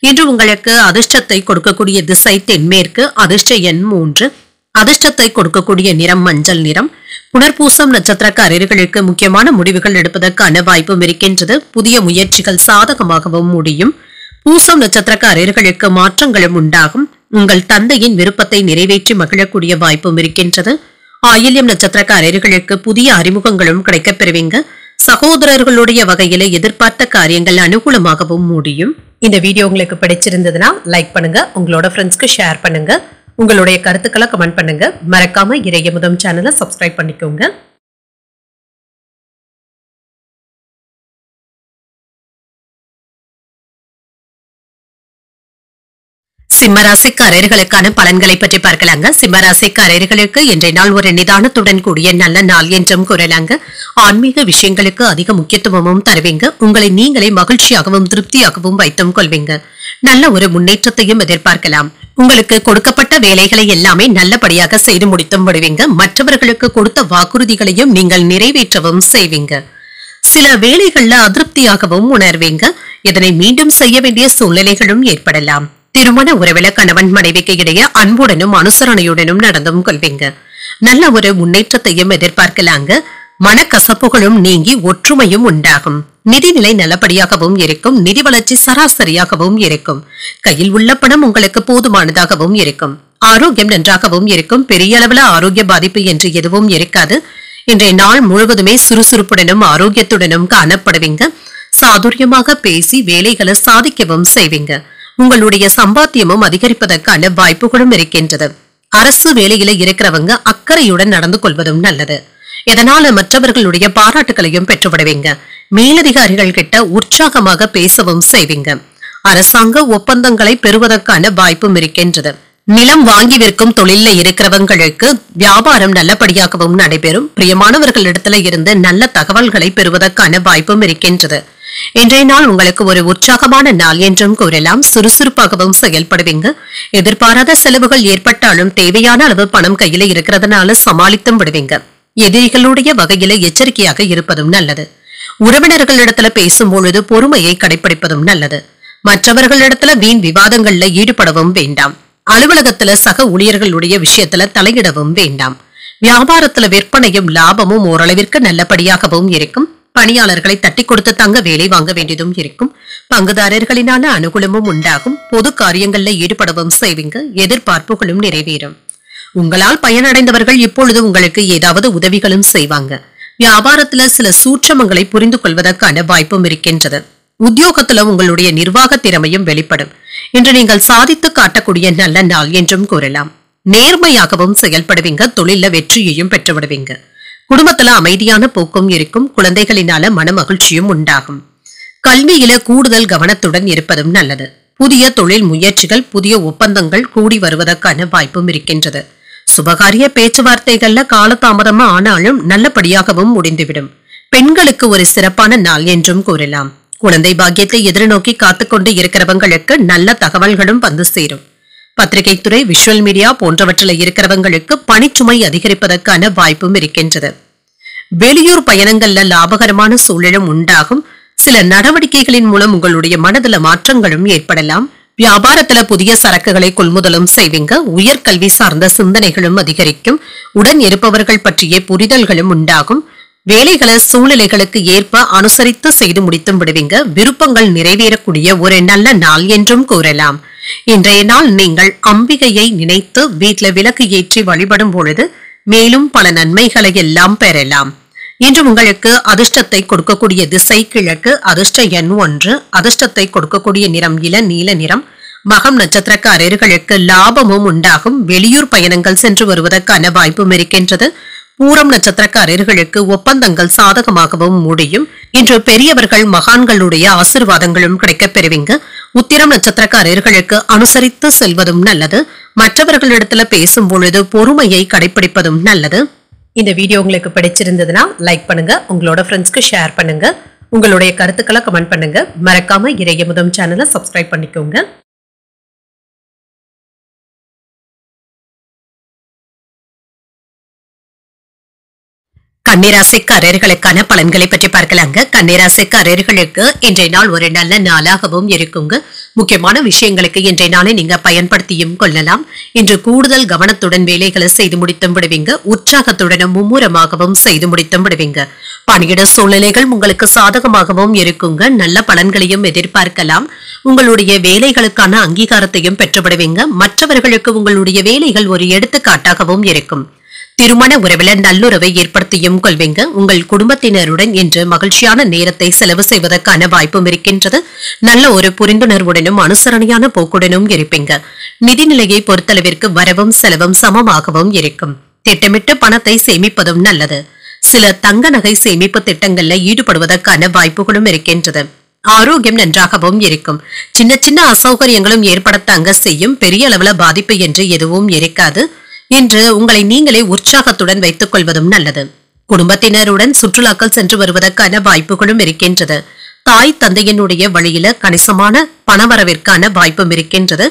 இன்று உங்களுக்கு அதிர்ஷ்டத்தை கொடுக்கக்கூடிய திசை தென்மேற்கு. அதிர்ஷ்ட எண் 3. அதிர்ஷ்டத்தை கொடுக்கக்கூடிய நிறம் மஞ்சள் நிறம். புனர்பூசம் நட்சத்திரக்காரர்களுக்கு முக்கியமான முடிவுகள் எடுப்பதற்கான வாய்ப்பும் இருக்கின்றது. புதிய முயற்சிகள் சாதகமாகவும் முடியும். பூசம் நட்சத்திரக்காரர்களுக்கு மாற்றங்களும் உண்டாகும். உங்கள் தந்தையின் விருப்பத்தை நிறைவேற்றி மகிழக்கூடிய வாய்ப்பும் இருக்கின்றது. ஆயில்யம் நட்சத்திரக்காரர்களுக்கு புதிய அறிமுகங்களும் கிடைக்கப் பெறுவீங்க. சகோதரர்களுடைய வகையில எதிர்பார்த்த காரியங்கள் அனுகூலமாகவும் முடியும். இந்த வீடியோ உங்களுக்கு பிடிச்சிருந்ததுன்னா லைக் பண்ணுங்க. உங்களோட ஃப்ரெண்ட்ஸ்க்கு ஷேர் பண்ணுங்க. உங்களுடைய கருத்துக்களை கமெண்ட் பண்ணுங்க. மறக்காம இறையமுதம் சேனலை சப்ஸ்கிரைப் பண்ணிக்கோங்க. சிம்மராசிக்காரர்களுக்கான பலன்களை பற்றி பார்க்கலாங்க. சிம்மராசிக்காரர்களுக்கு இன்றைய நாள் ஒரு நிதானத்துடன் கூடிய நல்ல நாள் என்றும் கூறலாங்க. ஆன்மீக விஷயங்களுக்கு அதிக முக்கியத்துவமும் தருவீங்க. உங்களை நீங்களே மகிழ்ச்சியாகவும் திருப்தியாகவும் வைத்தும் கொள்வீங்க. நல்ல ஒரு முன்னேற்றத்தையும் எதிர்பார்க்கலாம். உங்களுக்கு கொடுக்கப்பட்ட வேலைகளை எல்லாமே நல்லபடியாக செய்து முடித்தும் விடுவீங்க. மற்றவர்களுக்கு கொடுத்த வாக்குறுதிகளையும் நீங்கள் நிறைவேற்றவும் செய்வீங்க. சில வேலைகள்ல அதிருப்தியாகவும் உணர்வீங்க. இதனை மீண்டும் செய்ய வேண்டிய சூழ்நிலைகளும் ஏற்படலாம். திருமண உறவில கணவன் மனைவிக்கு இடையே அன்புடனும் அனுசரணையுடனும் நடந்தும் கொள்வீங்க. நல்ல ஒரு முன்னேற்றத்தையும் எதிர்பார்க்கலாங்க. மனக்கசப்புகளும் நீங்கி ஒற்றுமையும் உண்டாகும். நிதிநிலை நல்லபடியாகவும் இருக்கும். நிதி வளர்ச்சி சராசரியாகவும் இருக்கும். கையில் உள்ள பணம் உங்களுக்கு போதுமானதாகவும் இருக்கும். ஆரோக்கியம் நன்றாகவும் இருக்கும். பெரிய அளவுல ஆரோக்கிய பாதிப்பு என்று எதுவும் இருக்காது. இன்றைய நாள் முழுவதுமே சுறுசுறுப்புடனும் ஆரோக்கியத்துடனும் காணப்படுவீங்க. சாதுரியமாக பேசி வேலைகளை சாதிக்கவும் செய்வீங்க. உங்களுடைய சம்பாத்தியமும் அதிகரிப்பதற்கான வாய்ப்புகளும் இருக்கின்றது. அரசு வேலையில இருக்கிறவங்க அக்கறையுடன் நடந்து கொள்வதும் நல்லது. இதனால மற்றவர்களுடைய பாராட்டுகளையும் பெற்றுவிடுவீங்க. மேலதிகாரிகள் கிட்ட உற்சாகமாக பேசவும் செய்வீங்க. அரசாங்க ஒப்பந்தங்களை பெறுவதற்கான வாய்ப்பும் இருக்கின்றது. நிலம் வாங்கி விற்கும் தொழில இருக்கிறவங்களுக்கு வியாபாரம் நல்லபடியாகவும் நடைபெறும். பிரியமானவர்களிடத்துல இருந்து நல்ல தகவல்களை பெறுவதற்கான வாய்ப்பும் இருக்கின்றது. இன்றைய நாள் உங்களுக்கு ஒரு உற்சாகமான நாள் என்றும் கூறலாம். சுறுசுறுப்பாகவும் செயல்படுவீங்க. எதிர்பாராத செலவுகள் ஏற்பட்டாலும் தேவையான அளவு பணம் கையில இருக்கிறதுனால சமாளித்தும் விடுவீங்க. எதிரிகளுடைய வகையில எச்சரிக்கையாக இருப்பதும் நல்லது. உறவினர்களிடத்துல பேசும் பொழுது பொறுமையை கடைபிடிப்பதும் நல்லது. மற்றவர்களிடத்துல வீண் விவாதங்கள்ல ஈடுபடவும் வேண்டாம். அலுவலகத்துல சக ஊழியர்களுடைய விஷயத்துல தலையிடவும் வேண்டாம். வியாபாரத்துல விற்பனையும் லாபமும் ஓரளவிற்கு நல்லபடியாகவும் இருக்கும். பணியாளர்களை தட்டி கொடுத்து தங்க வேலை வாங்க வேண்டியதும் இருக்கும். பங்குதாரர்களினால அனுகூலமும் உண்டாகும். பொது காரியங்கள்ல ஈடுபடவும் செய்வீங்க. எதிர்பார்ப்புகளும் நிறைவேறும். உங்களால் பயனடைந்தவர்கள் இப்பொழுது உங்களுக்கு ஏதாவது உதவிகளும் செய்வாங்க. வியாபாரத்துல சில சூட்சமங்களை புரிந்து கொள்வதற்கான வாய்ப்பும் இருக்கின்றது. உத்தியோகத்துல உங்களுடைய நிர்வாக திறமையும் வெளிப்படும். இன்று நீங்கள் சாதித்து காட்டக்கூடிய நல்ல நாள் என்றும் கூறலாம். நேர்மையாகவும் செயல்படுவீங்க. தொழில வெற்றியையும் பெற்றுவிடுவீங்க. குடும்பத்துல அமைதியான போக்கும் இருக்கும். குழந்தைகளினால மன மகிழ்ச்சியும் உண்டாகும். கல்வியில கூடுதல் கவனத்துடன் இருப்பதும் நல்லது. புதிய தொழில் முயற்சிகள், புதிய ஒப்பந்தங்கள் கூடி வருவதற்கான வாய்ப்பும் இருக்கின்றது. சுபகாரிய பேச்சுவார்த்தைகள்ல காலதாமதமா ஆனாலும் நல்லபடியாகவும் முடிந்துவிடும். பெண்களுக்கு ஒரு சிறப்பான நாள் என்றும் கூறலாம். குழந்தை பாக்கியத்தை எதிர்நோக்கி காத்துக்கொண்டு இருக்கிறவங்களுக்கு நல்ல தகவல்களும் வந்து சேரும். பத்திரிகை துறை, விஷுவல் மீடியா போன்றவற்றில் இருக்கிறவங்களுக்கு பணிச்சுமை அதிகரிப்பதற்கான வாய்ப்பும் இருக்கின்றது. வெளியூர் பயணங்கள்ல லாபகரமான சூழலும் உண்டாகும். சில நடவடிக்கைகளின் மூலம் உங்களுடைய மனதில மாற்றங்களும் ஏற்படலாம். வியாபாரத்துல புதிய சரக்குகளை கொள்முதலும் செய்வீங்க. உயர்கல்வி சார்ந்த சிந்தனைகளும் அதிகரிக்கும். உடன் இருப்பவர்கள் பற்றிய புரிதல்களும் உண்டாகும். வேலைகளை சூழ்நிலைகளுக்கு ஏற்ப அனுசரித்து செய்து முடித்தும் விடுவீங்க. விருப்பங்கள் நிறைவேறக்கூடிய ஒரு நல்ல நாள் என்றும் கூறலாம். இன்றைய நாள் நீங்கள் அம்பிகையை நினைத்து வீட்டுல விளக்கு ஏற்றி வழிபடும் பொழுது மேலும் பல நன்மைகளை எல்லாம் பெறலாம். இன்று உங்களுக்கு அதிர்ஷ்டத்தை கொடுக்கக்கூடிய திசை கிழக்கு. அதிர்ஷ்ட எண் 1. அதிர்ஷ்டத்தை கொடுக்கக்கூடிய நிறம் இளநீல நிறம். மகம் நட்சத்திரக்காரர்களுக்கு லாபமும் உண்டாகும். வெளியூர் பயணங்கள் சென்று வருவதற்கான வாய்ப்பும் இருக்கின்றது. பூரம் நட்சத்திரக்காரர்களுக்கு ஒப்பந்தங்கள் சாதகமாகவும் முடியும். இன்று பெரியவர்கள் மகான்களுடைய ஆசீர்வாதங்களும் கிடைக்கப் பெறுவீங்க. உத்திரம் நட்சத்திரக்காரர்களுக்கு அனுசரித்து செல்வதும் நல்லது. மற்றவர்களிடத்துல பேசும் பொழுது பொறுமையை கடைபிடிப்பதும் நல்லது. இந்த வீடியோ உங்களுக்கு பிடிச்சிருந்ததுன்னா லைக் பண்ணுங்க. உங்களோட ஃப்ரெண்ட்ஸ்க்கு ஷேர் பண்ணுங்க. உங்களுடைய கருத்துக்களை கமெண்ட் பண்ணுங்க. மறக்காம இறையமுதம் சேனலை சப்ஸ்கிரைப் பண்ணிக்கோங்க. கன்னிராசிக்காரர்களுக்கான பலன்களை பற்றி பார்க்கலாங்க. கன்னிராசிக்காரர்களுக்கு இன்றைய நாள் ஒரு நல்ல நாளாகவும் இருக்குங்க. முக்கியமான விஷயங்களுக்கு இன்றைய நாளை நீங்க பயன்படுத்தியும் கொள்ளலாம். இன்று கூடுதல் கவனத்துடன் வேலைகளை செய்து முடித்தும் விடுவீங்க. உற்சாகத்துடனும் மும்முரமாகவும் செய்து முடித்தும் விடுவீங்க. பணியிட சூழ்நிலைகள் உங்களுக்கு சாதகமாகவும் இருக்குங்க. நல்ல பலன்களையும் எதிர்பார்க்கலாம். உங்களுடைய வேலைகளுக்கான அங்கீகாரத்தையும் பெற்றுவிடுவீங்க. மற்றவர்களுக்கு உங்களுடைய வேலைகள் ஒரு எடுத்துக்காட்டாகவும் இருக்கும். திருமண உறவில் நல்லுறவை ஏற்படுத்தியும் கொள்வீங்க. உங்கள் குடும்பத்தினருடன் இன்று மகிழ்ச்சியான நேரத்தை செலவு செய்வதற்கான வாய்ப்பும் இருக்கின்றது. நல்ல ஒரு புரிந்துணர்வுடனும் அனுசரணையான போக்குடனும் இருப்பீங்க. நிதிநிலையை பொறுத்தளவிற்கு வரவும் செலவும் சமமாகவும் இருக்கும். திட்டமிட்டு பணத்தை சேமிப்பதும் நல்லது. சில தங்க நகை சேமிப்பு திட்டங்கள்ல ஈடுபடுவதற்கான வாய்ப்புகளும் இருக்கின்றது. ஆரோக்கியம் நன்றாகவும் இருக்கும். சின்ன சின்ன அசௌகரியங்களும் ஏற்படத்தாங்க செய்யும். பெரிய அளவுல பாதிப்பு என்று எதுவும் இருக்காது. இன்று உங்களை நீங்களே உற்சாகத்துடன் வைத்துக் கொள்வதும் நல்லது. குடும்பத்தினருடன் சுற்றுலாக்கள் சென்று வருவதற்கான வாய்ப்புகளும் இருக்கின்றது. தாய் தந்தையினுடைய வழியில கணிசமான பணவரவிற்கான வாய்ப்பும் இருக்கின்றது.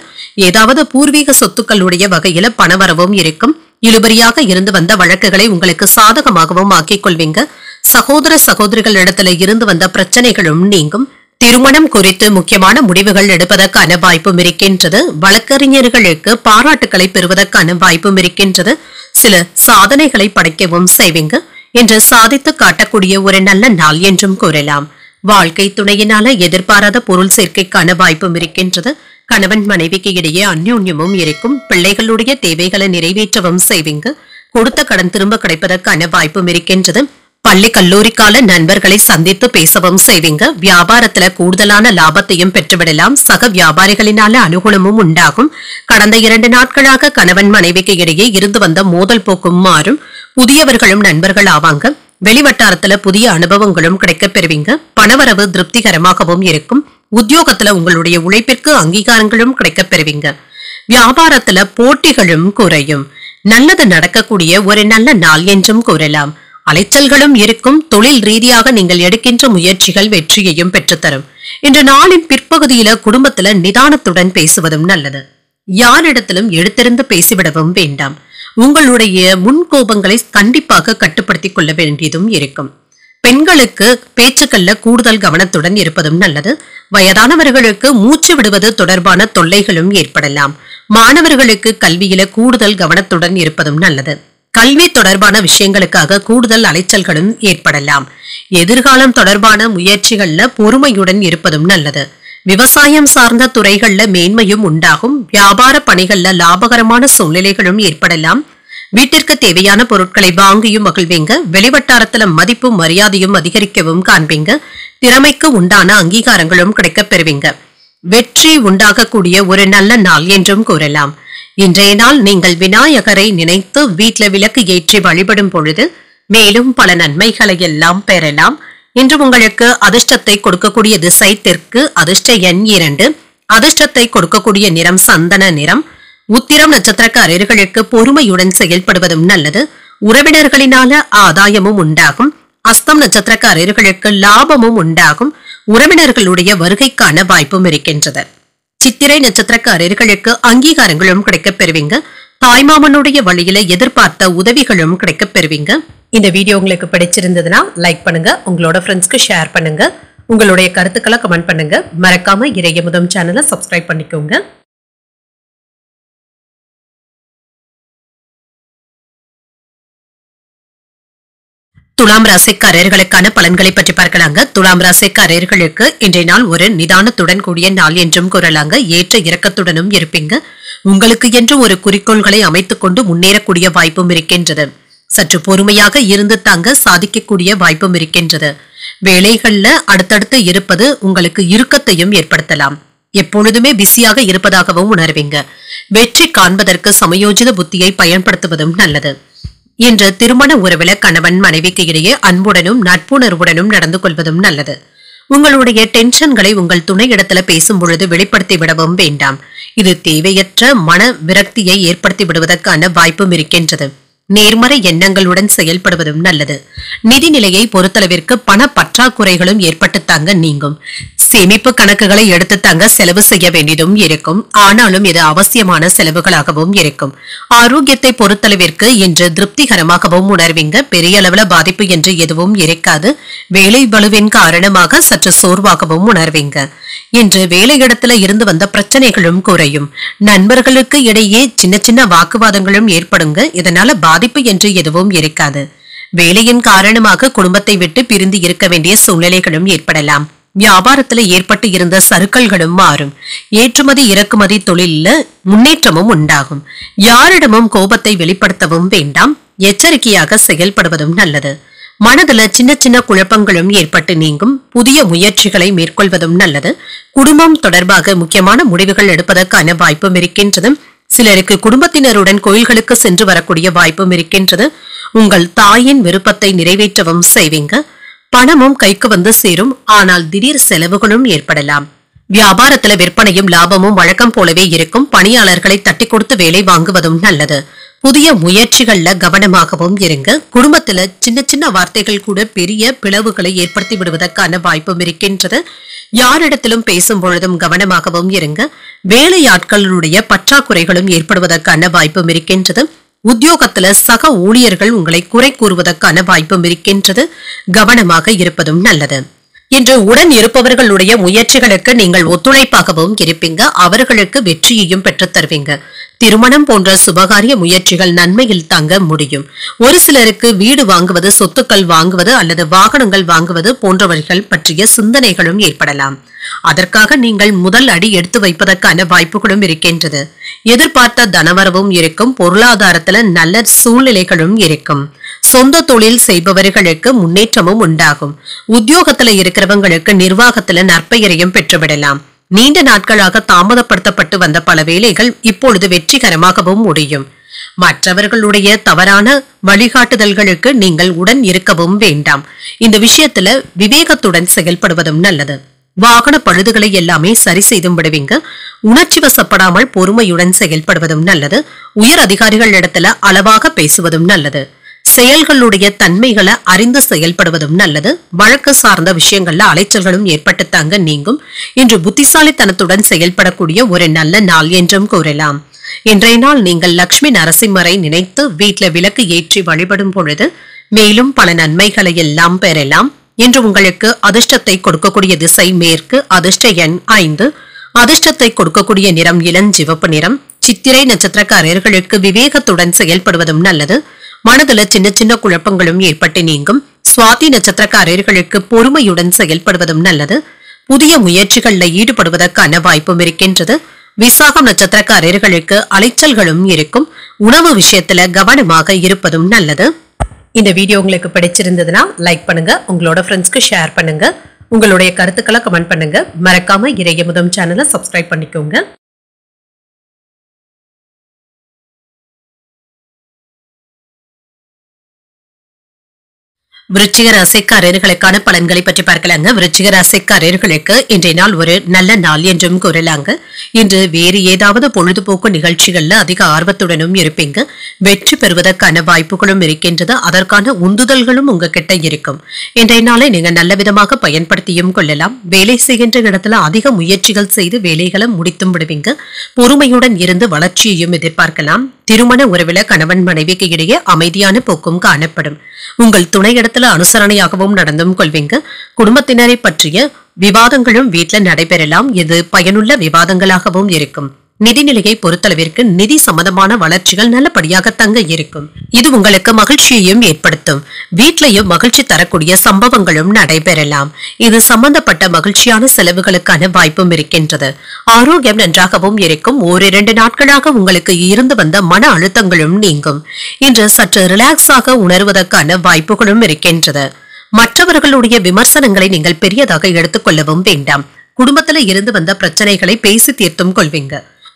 ஏதாவது பூர்வீக சொத்துக்களுடைய வகையில பணவரவும் இருக்கும். இழுபறியாக இருந்து வந்த வழக்குகளை உங்களுக்கு சாதகமாகவும் ஆக்கிக் கொள்வீங்க. சகோதர சகோதரிகளிடத்துல இருந்து வந்த பிரச்சனைகளும் நீங்கும். திருமணம் குறித்து முக்கியமான முடிவுகள் எடுப்பதற்கான வாய்ப்பும் இருக்கின்றது. வழக்கறிஞர்களுக்கு பாராட்டுக்களை பெறுவதற்கான வாய்ப்பும் இருக்கின்றது. சில சாதனைகளை படைக்கவும் செய்வீங்க. என்று சாதித்து காட்டக்கூடிய ஒரு நல்ல நாள் என்றும் கூறலாம். வாழ்க்கை துணையினால எதிர்பாராத பொருள் சேர்க்கைக்கான வாய்ப்பும் இருக்கின்றது. கணவன் மனைவிக்கு இடையே அந்யோன்யமும் இருக்கும். பிள்ளைகளுடைய தேவைகளை நிறைவேற்றவும் செய்வீங்க. கொடுத்த கடன் திரும்ப கிடைப்பதற்கான வாய்ப்பும் இருக்கின்றது. பள்ளி கல்லூரி கால நண்பர்களை சந்தித்து பேசவும் செய்வீங்க. வியாபாரத்துல கூடுதலான லாபத்தையும் பெற்றுவிடலாம். சக வியாபாரிகளினால அனுகூலமும் உண்டாகும். கடந்த 2 நாட்களாக கணவன் மனைவிக்கு இடையே இருந்து வந்த மோதல் போக்கும் மாறும். புதியவர்களும் நண்பர்கள் ஆவாங்க. வெளிவட்டாரத்துல புதிய அனுபவங்களும் கிடைக்கப் பெறுவீங்க. பணவரவு திருப்திகரமாகவும் இருக்கும். உத்தியோகத்துல உங்களுடைய உழைப்பிற்கு அங்கீகாரங்களும் கிடைக்கப் பெறுவீங்க. வியாபாரத்துல போட்டிகளும் குறையும். நல்லது நடக்கக்கூடிய ஒரு நல்ல நாள் என்றும் கூறலாம். அலைச்சல்களும் இருக்கும். தொழில் ரீதியாக நீங்கள் எடுக்கின்ற முயற்சிகள் வெற்றியையும் பெற்றுத்தரும். இன்று நாளின் பிற்பகுதியில குடும்பத்துல நிதானத்துடன் பேசுவதும் நல்லது. யாரிடத்திலும் எடுத்திருந்து பேசிவிடவும் வேண்டாம். உங்களுடைய முன்கோபங்களை கண்டிப்பாக கட்டுப்படுத்திக் கொள்ள வேண்டியதும் இருக்கும். பெண்களுக்கு பேச்சுக்கள்ல கூடுதல் கவனத்துடன் இருப்பதும் நல்லது. வயதானவர்களுக்கு மூச்சு விடுவது தொடர்பான தொல்லைகளும் ஏற்படலாம். மாணவர்களுக்கு கல்வியில கூடுதல் கவனத்துடன் இருப்பதும் நல்லது. கல்வி தொடர்பான விஷயங்களுக்காக கூடுதல் அலைச்சல்களும் ஏற்படலாம். எதிர்காலம் தொடர்பான முயற்சிகள்ல பொறுமையுடன் இருப்பதும் நல்லது. விவசாயம் சார்ந்த துறைகள்ல மேன்மையும் உண்டாகும். வியாபார பணிகள்ல லாபகரமான சூழ்நிலைகளும் ஏற்படலாம். வீட்டிற்கு தேவையான பொருட்களை வாங்கியும் மகிழ்வீங்க. வெளிவட்டாரத்துல மதிப்பும் மரியாதையும் அதிகரிக்கவும் காண்பீங்க. திறமைக்கு உண்டான அங்கீகாரங்களும் கிடைக்கப் பெறுவீங்க. வெற்றி உண்டாகக்கூடிய ஒரு நல்ல நாள் என்றும் கூறலாம். இன்றைய நாள் நீங்கள் விநாயகரை நினைத்து வீட்ல விளக்கு ஏற்றி வழிபடும் பொழுது மேலும் பல நன்மைகளை எல்லாம் பெறலாம். இன்று உங்களுக்கு அதிர்ஷ்டத்தை கொடுக்கக்கூடிய திசை தெற்கு, அதிர்ஷ்ட எண் 2, அதிர்ஷ்டத்தை கொடுக்கக்கூடிய நிறம் சந்தன நிறம். உத்திரம் நட்சத்திரக்காரர்களுக்கு பொறுமையுடன் செயல்படுவதும் நல்லது. உறவினர்களினால ஆதாயமும் உண்டாகும். அஸ்தம் நட்சத்திரக்காரர்களுக்கு லாபமும் உண்டாகும். உறவினர்களுடைய வருகைக்கான வாய்ப்பும் இருக்கின்றது. சித்திரை நட்சத்திரக்காரர்களுக்கு அங்கீகாரங்களும் கிடைக்கப் பெறுவீங்க. தாய்மாமனுடைய வழியில எதிர்பார்த்த உதவிகளும் கிடைக்கப் பெறுவீங்க. இந்த வீடியோ உங்களுக்கு பிடிச்சிருந்ததுன்னா லைக் பண்ணுங்க, உங்களோட ஃப்ரெண்ட்ஸ்க்கு ஷேர் பண்ணுங்க, உங்களுடைய கருத்துக்களை கமெண்ட் பண்ணுங்க. மறக்காம இறையமுதம் சேனலை சப்ஸ்கிரைப் பண்ணிக்கோங்க. துலாம் ராசிக்காரர்களுக்கான பலன்களை பற்றி பார்க்கலாங்க. துலாம் ராசிக்காரர்களுக்கு இன்றைய நாள் ஒரு நிதானத்துடன் கூடிய நாள் என்றும் கூறலாங்க. ஏற்ற இறக்கத்துடனும் இருப்பீங்க. உங்களுக்கு என்று ஒரு குறிக்கோள்களை அமைத்துக் கொண்டு முன்னேறக்கூடிய வாய்ப்பும் இருக்கின்றது. சற்று பொறுமையாக இருந்து தாங்க சாதிக்கக்கூடிய வாய்ப்பும் இருக்கின்றது. வேலைகள்ல அடுத்தடுத்து இருப்பது உங்களுக்கு இறுக்கத்தையும் ஏற்படுத்தலாம். எப்பொழுதுமே பிஸியாக இருப்பதாகவும் உணர்வீங்க. வெற்றி காண்பதற்கு சமயோஜித புத்தியை பயன்படுத்துவதும் நல்லது. இன்று திருமண உறவில கணவன் மனைவிக்கு இடையே அன்புடனும் நட்புணர்வுடனும் நடந்து கொள்வதும் நல்லது. உங்களுடைய டென்ஷன்களை உங்கள் துணை இடத்துல பேசும் பொழுது வெளிப்படுத்தி விடவும் வேண்டாம். இது தேவையற்ற மன விரக்தியை ஏற்படுத்தி விடுவதற்கான வாய்ப்பும் இருக்கின்றது. நேர்மறை எண்ணங்களுடன் செயல்படுவதும் நல்லது. நிதிநிலையை பொறுத்தளவிற்கு பண பற்றாக்குறைகளும் ஏற்பட்டுத்தாங்க நீங்கும். சேமிப்பு கணக்குகளை எடுத்து தாங்க செலவு செய்ய வேண்டியதும் இருக்கும். ஆனாலும் இது அவசியமான செலவுகளாகவும் இருக்கும். ஆரோக்கியத்தை பொறுத்தளவிற்கு இன்று திருப்திகரமாகவும் உணர்வீங்க. பெரிய அளவுல பாதிப்பு என்று எதுவும் இருக்காது. வேலை பளுவின் காரணமாக சற்று சோர்வாகவும் உணர்வீங்க. இன்று வேலையிடத்துல இருந்து வந்த பிரச்சனைகளும் குறையும். நண்பர்களுக்கு இடையே சின்ன சின்ன வாக்குவாதங்களும் ஏற்படுங்க. இதனால பாதிப்பு என்று எதுவும் இருக்காது. வேலையின் காரணமாக குடும்பத்தை விட்டு பிரிந்து இருக்க வேண்டிய சூழ்நிலைகளும் ஏற்படலாம். வியாபாரத்துல ஏற்பட்டு இருந்த சறுக்கல்களும் மாறும். ஏற்றுமதி இறக்குமதி தொழில முன்னேற்றமும் உண்டாகும். யாரிடமும் கோபத்தை வெளிப்படுத்தவும் வேண்டாம். எச்சரிக்கையாக செயல்படுவதும் நல்லது. மனதுல சின்ன சின்ன குழப்பங்களும் ஏற்பட்டு நீங்கும். புதிய முயற்சிகளை மேற்கொள்வதும் நல்லது. குடும்பம் தொடர்பாக முக்கியமான முடிவுகள் எடுப்பதற்கான வாய்ப்பும் இருக்கின்றது. சிலருக்கு குடும்பத்தினருடன் கோயில்களுக்கு சென்று வரக்கூடிய வாய்ப்பும் இருக்கின்றது. உங்கள் தாயின் விருப்பத்தை நிறைவேற்றவும் செய்வீங்க. பணமும் கைக்கு வந்து சேரும். ஆனால் திடீர் செலவுகளும் ஏற்படலாம். வியாபாரத்துல விற்பனையும் லாபமும் வழக்கம் போலவே இருக்கும். பணியாளர்களை தட்டி கொடுத்து வேலை வாங்குவதும் நல்லது. புதிய முயற்சிகள்ல கவனமாகவும் இருங்க. குடும்பத்துல சின்ன சின்ன வார்த்தைகள் கூட பெரிய பிளவுகளை ஏற்படுத்தி விடுவதற்கான வாய்ப்பும் இருக்கின்றது. யாரிடத்திலும் பேசும் பொழுதும் கவனமாகவும் இருங்க. வேலையாட்களுடைய பற்றாக்குறைகளும் ஏற்படுவதற்கான வாய்ப்பும் இருக்கின்றது. உத்தியோகத்துல சக ஊழியர்கள் உங்களை குறை கூறுவதற்கான வாய்ப்பும் இருக்கின்றது. கவனமாக இருப்பதும் நல்லது. இன்று உடன் இருப்பவர்களுடைய முயற்சிகளுக்கு நீங்கள் ஒத்துழைப்பாகவும் இருப்பீங்க. அவர்களுக்கு வெற்றியையும் பெற்றுத் தருவீங்க. திருமணம் போன்ற சுபகாரிய முயற்சிகள் நன்மையில் தங்க முடியும். ஒரு சிலருக்கு வீடு வாங்குவது, சொத்துக்கள் வாங்குவது அல்லது வாகனங்கள் வாங்குவது போன்றவர்கள் பற்றிய சிந்தனைகளும் ஏற்படலாம். அதற்காக நீங்கள் முதல் அடி எடுத்து வைப்பதற்கான வாய்ப்புகளும் இருக்கின்றது. எதிர்பார்த்த தனவரவும் இருக்கும். பொருளாதாரத்துல நல்ல சூழ்நிலைகளும் இருக்கும். சொந்த தொழில் செய்பவர்களுக்கு முன்னேற்றமும் உண்டாகும். உத்தியோகத்துல இருக்கிறவங்களுக்கு நிர்வாகத்துல நற்பெயரையும் பெற்றுவிடலாம். நீண்ட நாட்களாக தாமதப்படுத்தப்பட்டு வந்த பல வேலைகள் இப்பொழுது வெற்றிகரமாகவும் முடியும். மற்றவர்களுடைய தவறான வழிகாட்டுதல்களுக்கு நீங்கள் உடன் இருக்கவும் வேண்டாம். இந்த விஷயத்துல விவேகத்துடன் செயல்படுவதும் நல்லது. வாகன பழுதுகளை எல்லாமே சரி செய்தும் விடுவீங்க. உணர்ச்சி வசப்படாமல் பொறுமையுடன் செயல்படுவதும் நல்லது. உயர் அதிகாரிகள் இடத்துல அளவாக பேசுவதும் நல்லது. செயல்களுடைய தன்மைகளை அறிந்து செயல்படுவதும் நல்லது. வழக்கு சார்ந்த விஷயங்கள்ல அலைச்சல்களும் ஏற்பட்டுத்தாங்க நீங்கும். இன்று புத்திசாலித்தனத்துடன் செயல்படக்கூடிய ஒரு நல்ல நாள் என்றும் கூறலாம். இன்றைய நாள் நீங்கள் லட்சுமி நரசிம்மரை நினைத்து வீட்ல விளக்கு ஏற்றி வழிபடும் பொழுது மேலும் பல நன்மைகளை எல்லாம் பெறலாம். இன்று உங்களுக்கு அதிர்ஷ்டத்தை கொடுக்கக்கூடிய திசை மேற்கு, அதிர்ஷ்ட எண் 5, அதிர்ஷ்டத்தை கொடுக்கக்கூடிய நிறம் இளஞ்சிவப்பு நிறம். சித்திரை நட்சத்திரக்காரர்களுக்கு விவேகத்துடன் செயல்படுவதும் நல்லது. மனதுல சின்ன சின்ன குழப்பங்களும் ஏற்பட்டு நீங்கும். சுவாதி நட்சத்திரக்காரர்களுக்கு பொறுமையுடன் செயல்படுவதும் நல்லது. புதிய முயற்சிகள்ல ஈடுபடுவதற்கான வாய்ப்பும் இருக்கின்றது. விசாகம் நட்சத்திரக்காரர்களுக்கு அலைச்சல்களும் இருக்கும். உணவு விஷயத்துல கவனமாக இருப்பதும் நல்லது. இந்த வீடியோ உங்களுக்கு பிடிச்சிருந்ததுன்னா லைக் பண்ணுங்க, உங்களோட ஃப்ரெண்ட்ஸ்க்கு ஷேர் பண்ணுங்க, உங்களுடைய கருத்துக்களை கமெண்ட் பண்ணுங்க. மறக்காம இறையமுதம் சேனலை சப்ஸ்கிரைப் பண்ணிக்கோங்க. விருச்சிக ராசிக்காரர்களுக்கான பலன்களை பற்றி பார்க்கலாங்க. விருச்சிக ராசிக்காரர்களுக்கு இன்றைய நாள் ஒரு நல்ல நாள் என்றும் கூறலாங்க. இன்று வேறு ஏதாவது பொழுதுபோக்கு நிகழ்ச்சிகள்ல அதிக ஆர்வத்துடனும் இருப்பீங்க. வெற்றி பெறுவதற்கான வாய்ப்புகளும் இருக்கின்றது. அதற்கான உந்துதல்களும் உங்ககிட்ட இருக்கும். இன்றைய நாளை நீங்க நல்ல விதமாக பயன்படுத்தியும் கொள்ளலாம். வேலை செய்கின்ற இடத்துல அதிக முயற்சிகள் செய்து வேலைகளை முடித்தும் விடுவீங்க. பொறுமையுடன் இருந்து வளர்ச்சியையும் எதிர்பார்க்கலாம். திருமண உறவில கணவன் மனைவிக்கு இடையே அமைதியான போக்கும் காணப்படும். உங்கள் துணையிடத்துல அனுசரணையாகவும் நடந்தும் கொள்வீங்க. குடும்பத்தினரை பற்றிய விவாதங்களும் வீட்டில் நடைபெறலாம். இது பயனுள்ள விவாதங்களாகவும் இருக்கும். நிதிநிலையை பொறுத்தளவிற்கு நிதி சம்பந்தமான வளர்ச்சிகள் நல்லபடியாக தங்க இருக்கும். இது உங்களுக்கு மகிழ்ச்சியையும் ஏற்படுத்தும். வீட்டிலையும் மகிழ்ச்சி தரக்கூடிய சம்பவங்களும் நடைபெறலாம். இது சம்பந்தப்பட்ட மகிழ்ச்சியான செலவுகளுக்கான வாய்ப்பும் இருக்கின்றது. ஆரோக்கியம் நன்றாகவும் இருக்கும். 1-2 நாட்களாக உங்களுக்கு இருந்து வந்த மன அழுத்தங்களும் நீங்கும். இன்று சற்று ரிலாக்ஸாக உணர்வதற்கான வாய்ப்புகளும் இருக்கின்றது. மற்றவர்களுடைய விமர்சனங்களை நீங்கள் பெரியதாக எடுத்துக்கொள்ளவும் வேண்டாம். குடும்பத்துல இருந்து வந்த பிரச்சனைகளை பேசி தீர்த்தும் கொள்வீங்க.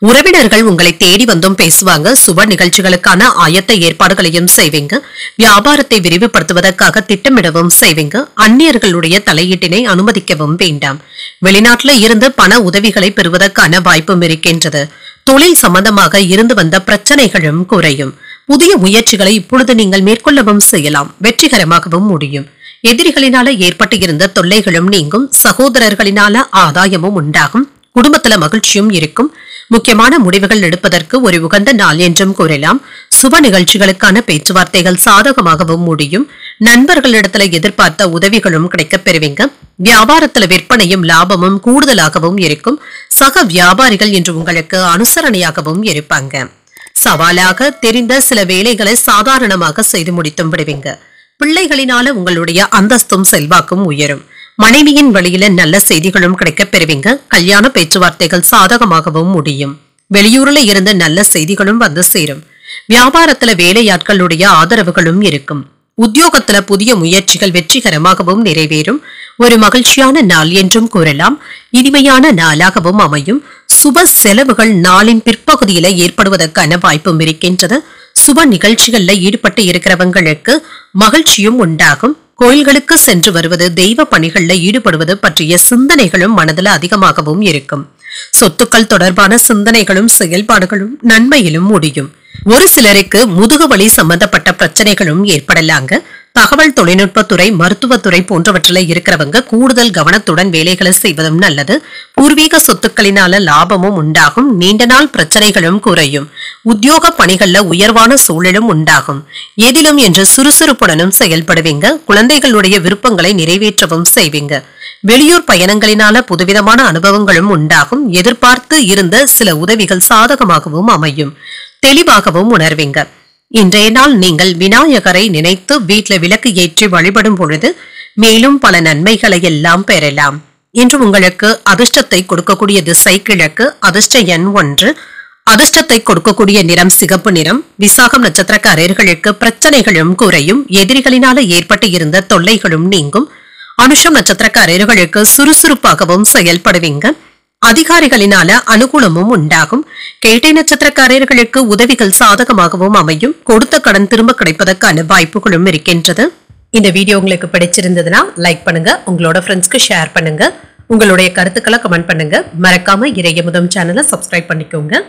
உறவினர்கள் உங்களை தேடி வந்தும் பேசுவாங்க. சுப நிகழ்ச்சிகளுக்கான ஆயத்த ஏற்பாடுகளையும் செய்வீங்க. வியாபாரத்தை விரிவுபடுத்துவதற்காக திட்டமிடவும் செய்வீங்க. அந்நியர்களுடைய தலையீட்டினை அனுமதிக்கவும் வேண்டாம். வெளிநாட்டுல இருந்து பண உதவிகளை பெறுவதற்கான வாய்ப்பும் இருக்கின்றது. தொழில் சம்பந்தமாக இருந்து வந்த பிரச்சனைகளும் குறையும். புதிய முயற்சிகளை இப்பொழுது நீங்கள் மேற்கொள்ளவும் செய்யலாம். வெற்றிகரமாகவும் முடியும். எதிரிகளினால ஏற்பட்டு இருந்த தொல்லைகளும் நீங்கும். சகோதரர்களினால ஆதாயமும் உண்டாகும். குடும்பத்துல மகிழ்ச்சியும் இருக்கும். முக்கியமான முடிவுகள் எடுப்பதற்கு ஒரு உகந்த நாள் என்றும் கூறலாம். சுப நிகழ்ச்சிகளுக்கான பேச்சுவார்த்தைகள் சாதகமாகவும் முடியும். நண்பர்களிடத்துல எதிர்பார்த்த உதவிகளும் கிடைக்கப் பெறுவீங்க. வியாபாரத்துல விற்பனையும் லாபமும் கூடுதலாகவும் இருக்கும். சக வியாபாரிகள் என்று உங்களுக்கு அனுசரணையாகவும் இருப்பாங்க. சவாலாக தெரிந்த சில வேலைகளை சாதாரணமாக செய்து முடித்தும் விடுவீங்க. பிள்ளைகளினால உங்களுடைய அந்தஸ்தும் செல்வாக்கும் உயரும். மனைவியின் வழியில நல்ல செய்திகளும் கிடைக்கப் பெறுவீங்க. கல்யாண பேச்சுவார்த்தைகள் சாதகமாகவும் முடியும். வெளியூர்ல இருந்து நல்ல செய்திகளும் வந்து சேரும். வியாபாரத்துல வேலையாட்களுடைய ஆதரவுகளும் இருக்கும். உத்தியோகத்துல புதிய முயற்சிகள் வெற்றிகரமாகவும் நிறைவேறும். ஒரு மகிழ்ச்சியான நாள் என்றும் கூறலாம். இனிமையான நாளாகவும் அமையும். சுப செலவுகள் நாளின் பிற்பகுதியில ஏற்படுவதற்கான வாய்ப்பும் இருக்கின்றது. சுப நிகழ்ச்சிகள்ல ஈடுபட்டு இருக்கிறவங்களுக்கு மகிழ்ச்சியும் உண்டாகும். கோயில்களுக்கு சென்று வருவது, தெய்வ பணிகள்ல ஈடுபடுவது பற்றிய சிந்தனைகளும் மனதில் அதிகமாகவும் இருக்கும். சொத்துக்கள் தொடர்பான சிந்தனைகளும் செயல்பாடுகளும் நன்மையிலும் முடியும். ஒரு சிலருக்கு முதுகுவலி சம்பந்தப்பட்ட பிரச்சனைகளும் ஏற்படலாங்க. தகவல் தொழில்நுட்பத்துறை, மருத்துவத்துறை போன்றவற்றில இருக்கிறவங்க கூடுதல் கவனத்துடன் வேலைகளை செய்வதும் நல்லது. பூர்வீக சொத்துக்களினால லாபமும் உண்டாகும். நீண்ட நாள் பிரச்சனைகளும் குறையும். உத்தியோக பணிகள்ல உயர்வான சூழலும் உண்டாகும். எதிலும் என்று சுறுசுறுப்புடனும் செயல்படுவீங்க. குழந்தைகளுடைய விருப்பங்களை நிறைவேற்றவும் செய்வீங்க. வெளியூர் பயணங்களினால புதுவிதமான அனுபவங்களும் உண்டாகும். எதிர்பார்த்து இருந்த சில உதவிகள் சாதகமாகவும் அமையும். தெளிவாகவும் உணர்வீங்க. இன்றைய நாள் நீங்கள் விநாயகரை நினைத்து வீட்டில் விளக்கு ஏற்றி வழிபடும் பொழுது மேலும் பல நன்மைகளை எல்லாம் பெறலாம். இன்று உங்களுக்கு அதிர்ஷ்டத்தை கொடுக்கக்கூடிய திசை கிழக்கு, அதிர்ஷ்ட எண் 1, அதிர்ஷ்டத்தை கொடுக்கக்கூடிய நிறம் சிகப்பு நிறம். விசாகம் நட்சத்திரக்காரர்களுக்கு பிரச்சனைகளும் குறையும். எதிரிகளினால ஏற்பட்டு இருந்த தொல்லைகளும் நீங்கும். அனுஷம் நட்சத்திரக்காரர்களுக்கு சுறுசுறுப்பாகவும் செயல்படுவீங்க. அதிகாரிகளினால அனுகூலமும் உண்டாகும். கேட்டை நட்சத்திரக்காரர்களுக்கு உதவிகள் சாதகமாகவும் அமையும். கொடுத்த கடன் திரும்ப கிடைப்பதற்கான வாய்ப்புகளும் இருக்கின்றது. இந்த வீடியோ உங்களுக்கு பிடிச்சிருந்ததுன்னா லைக் பண்ணுங்க, உங்களோட ஃப்ரெண்ட்ஸ்க்கு ஷேர் பண்ணுங்க, உங்களுடைய கருத்துக்களை கமெண்ட் பண்ணுங்க. மறக்காம இறையமுதம் சேனலை சப்ஸ்கிரைப் பண்ணிக்கோங்க.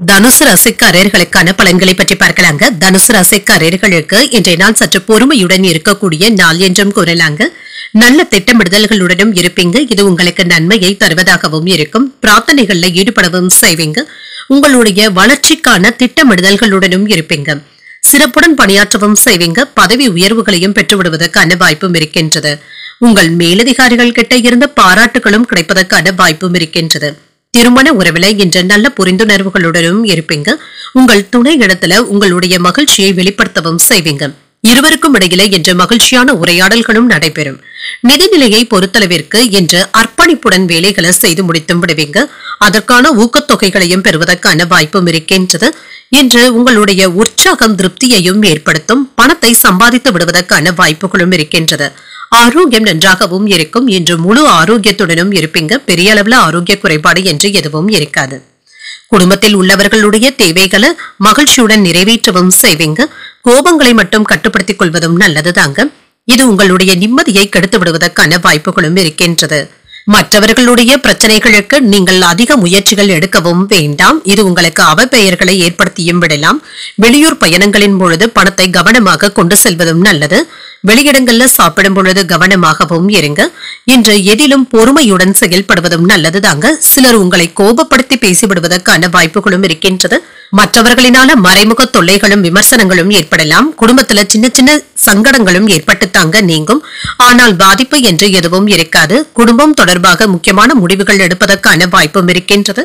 தனுசு ராசிக்காரர்களுக்கான பலன்களை பற்றி பார்க்கலாங்க. தனுசு ராசிக்காரர்களுக்கு இன்றைய நாள் சற்று பொறுமையுடன் இருக்கக்கூடிய நாள் என்றும் கூறலாங்க. நல்ல திட்டமிடுதல்களுடனும் இருப்பீங்க. இது உங்களுக்கு நன்மையை தருவதாகவும் இருக்கும். பிரார்த்தனைகள்ல ஈடுபடவும் செய்வீங்க. உங்களுடைய வளர்ச்சிக்கான திட்டமிடுதல்களுடனும் இருப்பீங்க. சிறப்புடன் பணியாற்றவும் செய்வீங்க. பதவி உயர்வுகளையும் பெற்றுவிடுவதற்கான வாய்ப்பும் இருக்கின்றது. உங்கள் மேலதிகாரிகள் கிட்ட இருந்த பாராட்டுகளும் கிடைப்பதற்கான வாய்ப்பும் இருக்கின்றது. திருமண உறவுல இன்று நல்ல புரிந்துணர்வுகளுடனும் இருப்பீங்க. உங்கள் துணை இடத்துல உங்களுடைய மகிழ்ச்சியை வெளிப்படுத்தவும் செய்வீங்க. இருவருக்கும் இடையில இன்று மகிழ்ச்சியான உரையாடல்களும் நடைபெறும். நிதிநிலையை பொறுத்தளவிற்கு இன்று அர்ப்பணிப்புடன் வேலைகளை செய்து முடித்தும் விடுவீங்க. அதற்கான ஊக்கத்தொகைகளையும் பெறுவதற்கான வாய்ப்பும் இருக்கின்றது. இன்று உங்களுடைய உற்சாகம் திருப்தியையும் ஏற்படுத்தும். பணத்தை சம்பாதித்து விடுவதற்கான வாய்ப்புகளும் இருக்கின்றது. ஆரோக்கியம் நன்றாகவும் இருக்கும். இன்று முழு ஆரோக்கியத்துடனும் இருப்பீங்க. பெரிய அளவுல ஆரோக்கிய குறைபாடு என்று எதுவும் இருக்காது. குடும்பத்தில் உள்ளவர்களுடைய தேவைகளை மகிழ்ச்சியுடன் நிறைவேற்றவும் செய்வீங்க. கோபங்களை மட்டும் கட்டுப்படுத்திக் கொள்வதும் நல்லதுதாங்க. இது உங்களுடைய நிம்மதியை கெடுத்து விடுவதற்கான வாய்ப்புகளும் இருக்கின்றது. மற்றவர்களுடைய பிரச்சனைகளுக்கு நீங்கள் அதிக முயற்சிகள் எடுக்கவும் வேண்டாம். இது உங்களுக்கு அவப்பெயர்களை ஏற்படுத்தியும் விடலாம். வெளியூர் பயணங்களின் பொழுது பணத்தை கவனமாக கொண்டு செல்வதும் நல்லது. வெளியிடங்கள்ல சாப்பிடும் பொழுது கவனமாகவும் இருங்க. இன்று எதிலும் பொறுமையுடன் செயல்படுவதும் நல்லதுதாங்க. சிலர் உங்களை கோபப்படுத்தி பேசிவிடுவதற்கான வாய்ப்புகளும் இருக்கின்றது. மற்றவர்களினால மறைமுக தொல்லைகளும் விமர்சனங்களும் ஏற்படலாம். குடும்பத்துல சின்ன சின்ன சங்கடங்களும் ஏற்பட்டுத்தாங்க நீங்கும். ஆனால் பாதிப்பு என்று எதுவும் இருக்காது. குடும்பம் தொடர்பாக முக்கியமான முடிவுகள் எடுப்பதற்கான வாய்ப்பும் இருக்கின்றது.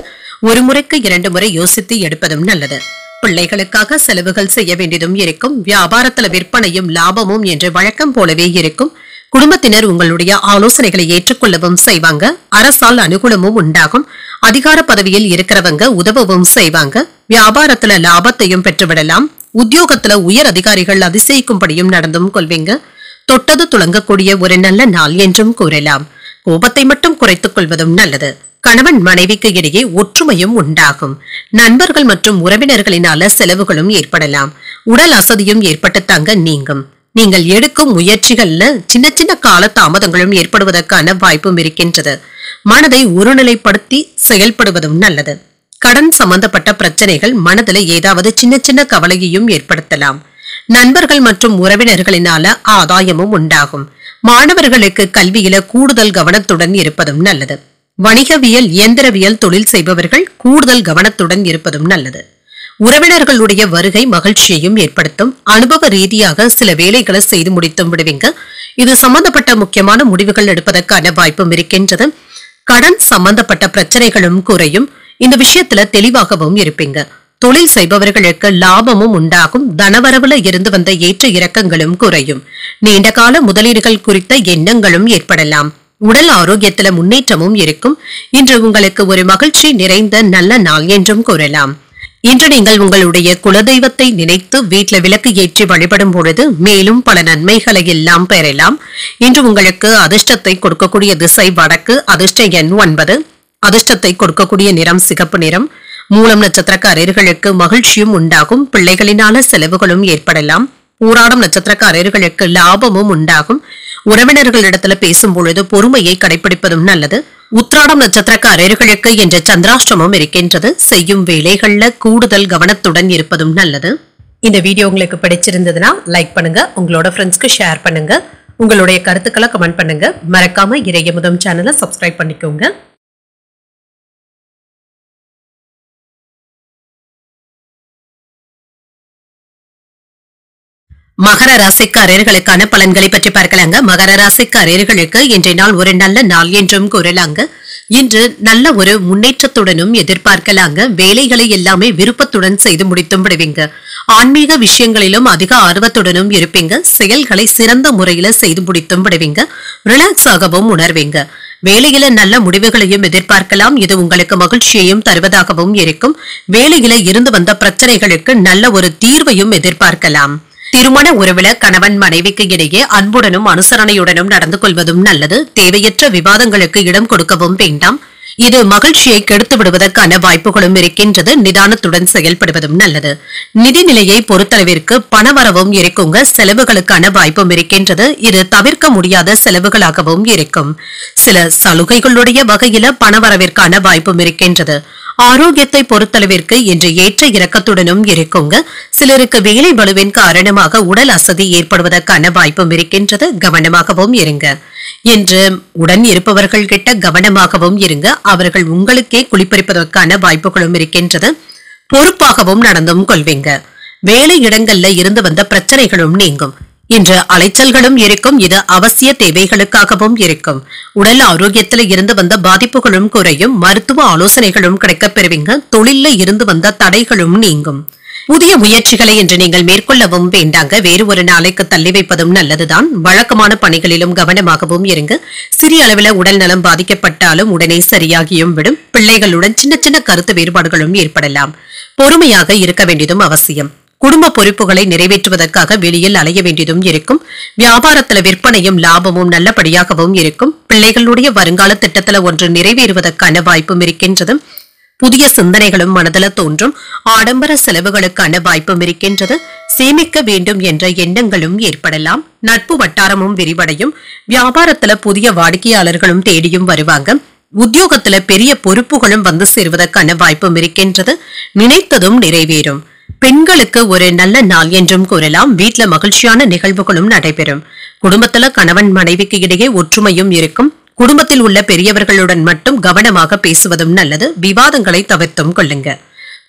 ஒரு முறைக்கு 2 முறை யோசித்து எடுப்பதும் நல்லது. பிள்ளைகளுக்காக செலவுகள் செய்ய வேண்டியதும் இருக்கும். வியாபாரத்துல விற்பனையும் லாபமும் என்று வழக்கம் போலவே இருக்கும். குடும்பத்தினர் உங்களுடைய ஆலோசனைகளை ஏற்றுக்கொள்ளவும் செய்வாங்க. அரசால் அனுகூலமும் உண்டாகும். அதிகார பதவியில் இருக்கிறவங்க உதவவும் செய்வாங்க. வியாபாரத்துல லாபத்தையும் பெற்றுவிடலாம். உத்தியோகத்துல உயர் அதிகாரிகள் அதிசயிக்கும்படியும் நடந்தும் கொள்வீங்க. தொட்டது துளங்கக்கூடிய ஒரு நல்ல நாள் என்றும் கூறலாம். கோபத்தை மட்டும் குறைத்துக் கொள்வதும் நல்லது. கணவன் மனைவிக்கு இடையே ஒற்றுமையும் உண்டாகும். நண்பர்கள் மற்றும் உறவினர்களினால செலவுகளும் ஏற்படலாம். உடல் அசதியும் ஏற்பட்டுத்தாங்க நீங்கும். நீங்கள் எடுக்கும் முயற்சிகள்ல சின்ன சின்ன கால தாமதங்களும் ஏற்படுவதற்கான வாய்ப்பும் இருக்கின்றது. மனதை ஒருநிலைப்படுத்தி செயல்படுவதும் நல்லது. கடன் சம்பந்தப்பட்ட பிரச்சனைகள் மனதில் ஏதாவது சின்ன சின்ன கவலையையும் ஏற்படுத்தலாம். நண்பர்கள் மற்றும் உறவினர்களினால ஆதாயமும் உண்டாகும். மாணவர்களுக்கு கல்வியில கூடுதல் கவனத்துடன் இருப்பதும் நல்லது. வணிகவியல் இயந்திரவியல் தொழில் செய்பவர்கள் கூடுதல் கவனத்துடன் இருப்பதும் நல்லது. உறவினர்களுடைய வருகை மகிழ்ச்சியையும் ஏற்படுத்தும். அனுபவ ரீதியாக சில வேலைகளை செய்து முடித்தும் விடுவீங்க. இது சம்பந்தப்பட்ட முக்கியமான முடிவுகள் எடுப்பதற்கான வாய்ப்பும் இருக்கின்றது. கடன் சம்பந்தப்பட்ட பிரச்சனைகளும் குறையும். இந்த விஷயத்துல தெளிவாகவும் இருப்பீங்க. தொழில் செய்பவர்களுக்கு லாபமும் உண்டாகும். தனவரவுல இருந்து வந்த ஏற்ற இறக்கங்களும் குறையும். நீண்ட கால முதலீடுகள் குறித்த எண்ணங்களும் ஏற்படலாம். உடல் ஆரோக்கியத்துல முன்னேற்றமும் இருக்கும். இன்று உங்களுக்கு ஒரு மகிழ்ச்சி நிறைந்த நல்ல நாள் என்றும் கூறலாம். இன்று நீங்கள் உங்களுடைய குலதெய்வத்தை நினைத்து வீட்டில் விளக்கு ஏற்றி வழிபடும் பொழுது மேலும் பல நன்மைகளை எல்லாம் பெறலாம். இன்று உங்களுக்கு அதிர்ஷ்டத்தை கொடுக்கக்கூடிய திசை வடக்கு. அதிர்ஷ்ட எண் 9. அதிர்ஷ்டத்தை கொடுக்கக்கூடிய நிறம் சிகப்பு நிறம். மூலம் நட்சத்திரக்காரர்களுக்கு மகிழ்ச்சியும் உண்டாகும். பிள்ளைகளினால செலவுகளும் ஏற்படலாம். பூராடம் நட்சத்திரக்காரர்களுக்கு லாபமும் உண்டாகும். உறவினர்களிடத்துல பேசும் பொழுது பொறுமையை கடைபிடிப்பதும் நல்லது. உத்திராடம் நட்சத்திரக்காரர்களுக்கு என்ற சந்திராஷ்டமம் இருக்கின்றது. செய்யும் வேலைகள்ல கூடுதல் கவனத்துடன் இருப்பதும் நல்லது. இந்த வீடியோ உங்களுக்கு பிடிச்சிருந்ததுன்னா லைக் பண்ணுங்க. உங்களோட ஃப்ரெண்ட்ஸ்க்கு ஷேர் பண்ணுங்க. உங்களுடைய கருத்துக்களை கமெண்ட் பண்ணுங்க. மறக்காம இறையமுதம் சேனலை சப்ஸ்கிரைப் பண்ணிக்கோங்க. மகர ராசிக்காரர்களுக்கான பலன்களை பற்றி பார்க்கலாங்க. மகர ராசிக்காரர்களுக்கு இன்றைய நாள் ஒரு நல்ல நாள் என்றும் கூறலாங்க. இன்று நல்ல ஒரு முன்னேற்றத்துடனும் எதிர்பார்க்கலாங்க. வேலைகளை எல்லாமே விருப்பத்துடன் செய்து முடித்தும் விடுவீங்க. ஆன்மீக விஷயங்களிலும் அதிக ஆர்வத்துடனும் இருப்பீங்க. செயல்களை சிறந்த முறையில செய்து முடித்தும் விடுவீங்க. ரிலாக்ஸ் ஆகவும் உணர்வீங்க. வேலையில நல்ல முடிவுகளையும் எதிர்பார்க்கலாம். இது உங்களுக்கு மகிழ்ச்சியையும் தருவதாகவும் இருக்கும். வேலையில இருந்து வந்த பிரச்சனைகளுக்கு நல்ல ஒரு தீர்வையும் எதிர்பார்க்கலாம். திருமண உறவுல கணவன் மனைவிக்கு இடையே அன்புடனும் அனுசரணையுடனும் நடந்து கொள்வதும் நல்லது. தேவையற்ற விவாதங்களுக்கு இடம் கொடுக்கவும் வேண்டாம். இது மகிழ்ச்சியை கெடுத்து விடுவதற்கான வாய்ப்புகளும் இருக்கின்றது. நிதானத்துடன் செயல்படுவதும் நல்லது. நிதிநிலையை பொறுத்தளவிற்கு பணவரவும் இருக்குங்க. செலவுகளுக்கான வாய்ப்பும் இருக்கின்றது. இது தவிர்க்க முடியாத செலவுகளாகவும் இருக்கும். சில சலுகைகளுடைய வகையில பணவரவிற்கான வாய்ப்பும் இருக்கின்றது. ஆரோக்கியத்தை பொறுத்தளவிற்கு இன்று ஏற்ற இறக்கத்துடனும் இருக்குங்க. சிலருக்கு வேலை பளுவின் காரணமாக உடல் அசதி ஏற்படுவதற்கான வாய்ப்பும் இருக்கின்றது. கவனமாகவும் இருங்க. என்று உடன் இருப்பவர்கள் கிட்ட கவனமாகவும் இருங்க. அவர்கள் உங்களுக்கே குளிப்பறிப்பதற்கான வாய்ப்புகளும் இருக்கின்றது. பொறுப்பாகவும் நடந்தும் கொள்வீங்க. வேலை இடங்கள்ல இருந்து வந்த பிரச்சனைகளும் நீங்கும். இன்று அலைச்சல்களும் இருக்கும். இது அவசிய தேவைகளுக்காகவும் இருக்கும். உடல் ஆரோக்கியத்துல இருந்து வந்த பாதிப்புகளும் குறையும். மருத்துவ ஆலோசனைகளும் கிடைக்கப் பெறுவீங்க. தொழில இருந்து வந்த தடைகளும் நீங்கும். புதிய முயற்சிகளை இன்று நீங்கள் மேற்கொள்ளவும் வேண்டாங்க. வேறு ஒரு நாளைக்கு தள்ளி வைப்பதும் நல்லதுதான். வழக்கமான பணிகளிலும் கவனமாகவும் இருங்க. சிறிய அளவில் உடல் நலம் பாதிக்கப்பட்டாலும் உடனே சரியாகியும் விடும். பிள்ளைகளுடன் சின்ன சின்ன கருத்து வேறுபாடுகளும் ஏற்படலாம். பொறுமையாக இருக்க வேண்டியதும் அவசியம். குடும்ப பொறுப்புகளை நிறைவேற்றுவதற்காக வெளியில் அலைய வேண்டியதும் இருக்கும். வியாபாரத்துல விற்பனையும் லாபமும் நல்லபடியாகவும் இருக்கும். பிள்ளைகளுடைய வருங்கால திட்டத்துல ஒன்று நிறைவேறுவதற்கான வாய்ப்பும் இருக்கின்றது. புதிய சிந்தனைகளும் மனதில தோன்றும். ஆடம்பர செலவுகளுக்கான வாய்ப்பும் இருக்கின்றது. சேமிக்க வேண்டும் என்ற எண்ணங்களும் ஏற்படலாம். நட்பு வட்டாரமும் விரிவடையும். வியாபாரத்துல புதிய வாடிக்கையாளர்களும் தேடியும் வருவாங்க. உத்தியோகத்துல பெரிய பொறுப்புகளும் வந்து சேர்வதற்கான வாய்ப்பும் இருக்கின்றது. நினைத்ததும் நிறைவேறும். பெண்களுக்கு ஒரு நல்ல நாள் என்றும் கூறலாம். வீட்டுல மகிழ்ச்சியான நிகழ்வுகளும் நடைபெறும். குடும்பத்துல கணவன் மனைவிக்கு இடையே ஒற்றுமையும் இருக்கும். குடும்பத்தில் உள்ள பெரியவர்களுடன் மட்டும் கவனமாக பேசுவதும் நல்லது. விவாதங்களை தவிர்த்தும் கொள்ளுங்க.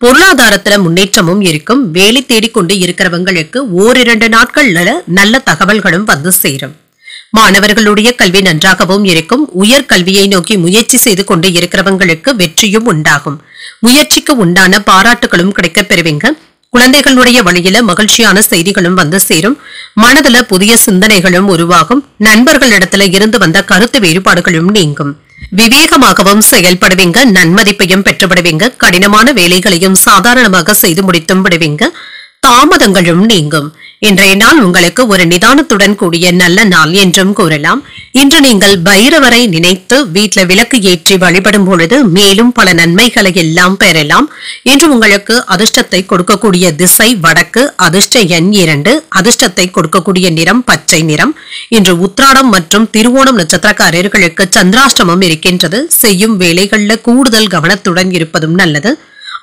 பொருளாதாரத்துல முன்னேற்றமும் இருக்கும். வேலை தேடிக்கொண்டு இருக்கிறவங்களுக்கு ஓரிரண்டு நாட்கள்ல நல்ல தகவல்களும் வந்து சேரும். மாணவர்களுடைய கல்வி நன்றாகவும் இருக்கும். உயர் கல்வியை நோக்கி முயற்சி செய்து கொண்டு இருக்கிறவங்களுக்கு வெற்றியும் உண்டாகும். முயற்சிக்கு உண்டான பாராட்டுகளும் கிடைக்கப் பெறுவீங்க. குழந்தைகளுடைய வழியில மகிழ்ச்சியான செய்திகளும் வந்து சேரும். மனதுல புதிய சிந்தனைகளும் உருவாகும். நண்பர்களிடத்துல இருந்து வந்த கருத்து வேறுபாடுகளும் நீங்கும். விவேகமாகவும் செயல்படுவீங்க. நன்மதிப்பையும் பெற்றுவிடுவீங்க. கடினமான வேலைகளையும் சாதாரணமாக செய்து முடித்தும் விடுவீங்க. தாமதங்களும் நீங்கும். இன்றைய நாள் உங்களுக்கு ஒரு நிதானத்துடன் கூடிய நல்ல நாள் என்றும் கூறலாம். இன்று நீங்கள் பைரவரை நினைத்து வீட்டுல விளக்கு ஏற்றி வழிபடும் பொழுது மேலும் பல நன்மைகளை எல்லாம் பெறலாம். இன்று உங்களுக்கு அதிர்ஷ்டத்தை கொடுக்கக்கூடிய திசை வடக்கு. அதிர்ஷ்ட எண் 2. அதிர்ஷ்டத்தை கொடுக்கக்கூடிய நிறம் பச்சை நிறம். இன்று உத்திராடம் மற்றும் திருவோணம் நட்சத்திரக்காரர்களுக்கு சந்திராஷ்டமம் இருக்கின்றது. செய்யும் வேலைகள்ல கூடுதல் கவனத்துடன் இருப்பதும் நல்லது.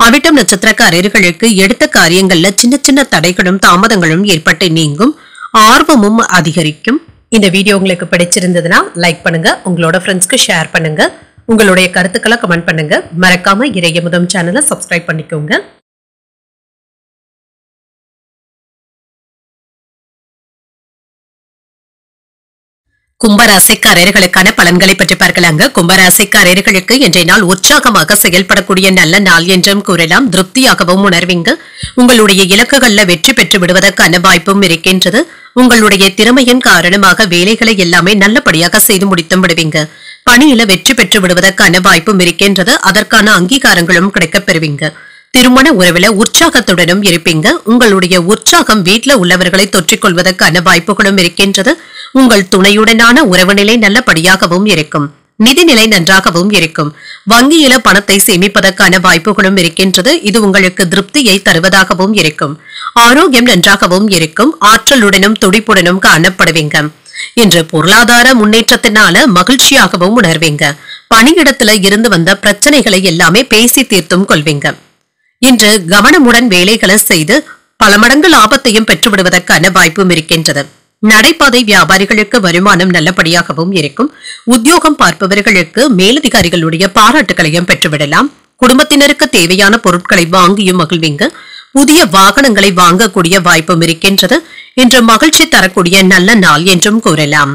அவிட்டம் நட்சத்திரக்காரர்களுக்கு எடுத்த காரியங்கள்ல சின்ன சின்ன தடைகளும் தாமதங்களும் ஏற்பட்டு நீங்கும். ஆர்வமும் அதிகரிக்கும். இந்த வீடியோ உங்களுக்கு பிடிச்சிருந்ததுன்னா லைக் பண்ணுங்க. உங்களோட ஃப்ரெண்ட்ஸ்க்கு ஷேர் பண்ணுங்க. உங்களுடைய கருத்துக்களை கமெண்ட் பண்ணுங்க. மறக்காம இறையமுதம் சேனலை சப்ஸ்கிரைப் பண்ணிக்கோங்க. கும்பராசிக்காரர்களுக்கான பலன்களை பற்றி பார்க்கலாங்க. கும்பராசிக்காரர்களுக்கு இன்றைய நாள் உற்சாகமாக செயல்படக்கூடிய நல்ல நாள் என்றும் கூறலாம். திருப்தியாகவும் உணர்வீங்க. உங்களுடைய இலக்குகள்ல வெற்றி பெற்று விடுவதற்கான வாய்ப்பும் இருக்கின்றது. உங்களுடைய திறமையின் காரணமாக வேலைகளை எல்லாமே நல்லபடியாக செய்து முடித்தும் விடுவீங்க. பணியில வெற்றி பெற்று விடுவதற்கான வாய்ப்பும் இருக்கின்றது. அதற்கான அங்கீகாரங்களும் கிடைக்கப் பெறுவீங்க. திருமண உறவுல உற்சாகத்துடனும் இருப்பீங்க. உங்களுடைய உற்சாகம் வீட்டுல உள்ளவர்களை தொற்றிக்கொள்வதற்கான வாய்ப்புகளும் இருக்கின்றது. உங்கள் துணையுடனான உறவு நிலை நல்லபடியாகவும் இருக்கும். நிதிநிலை நன்றாகவும் இருக்கும். வங்கியில பணத்தை சேமிப்பதற்கான வாய்ப்புகளும் இருக்கின்றது. இது உங்களுக்கு திருப்தியை தருவதாகவும் இருக்கும். ஆரோக்கியம் நன்றாகவும் இருக்கும். ஆற்றலுடனும் துடிப்புடனும் காணப்படுவீங்க. இன்று பொருளாதார முன்னேற்றத்தினால மகிழ்ச்சியாகவும் உணர்வீங்க. பணியிடத்துல இருந்து வந்த பிரச்சனைகளை எல்லாமே பேசி தீர்த்தும் கொள்வீங்க. இன்று கவனமுடன் வேலைகளை செய்து பல மடங்கு லாபத்தையும் பெற்றுவிடுவதற்கான வாய்ப்பும் இருக்கின்றது. நடைபாதை வியாபாரிகளுக்கு வருமானம் நல்லபடியாகவும் இருக்கும். உத்தியோகம் பார்ப்பவர்களுக்கு மேலதிகாரிகளுடைய பாராட்டுகளையும் பெற்றுவிடலாம். குடும்பத்தினருக்கு தேவையான பொருட்களை வாங்கியும் மகிழ்வீங்க. புதிய வாகனங்களை வாங்கக்கூடிய வாய்ப்பும் இருக்கின்றது. இன்று மகிழ்ச்சி தரக்கூடிய நல்ல நாள் என்றும் கூறலாம்.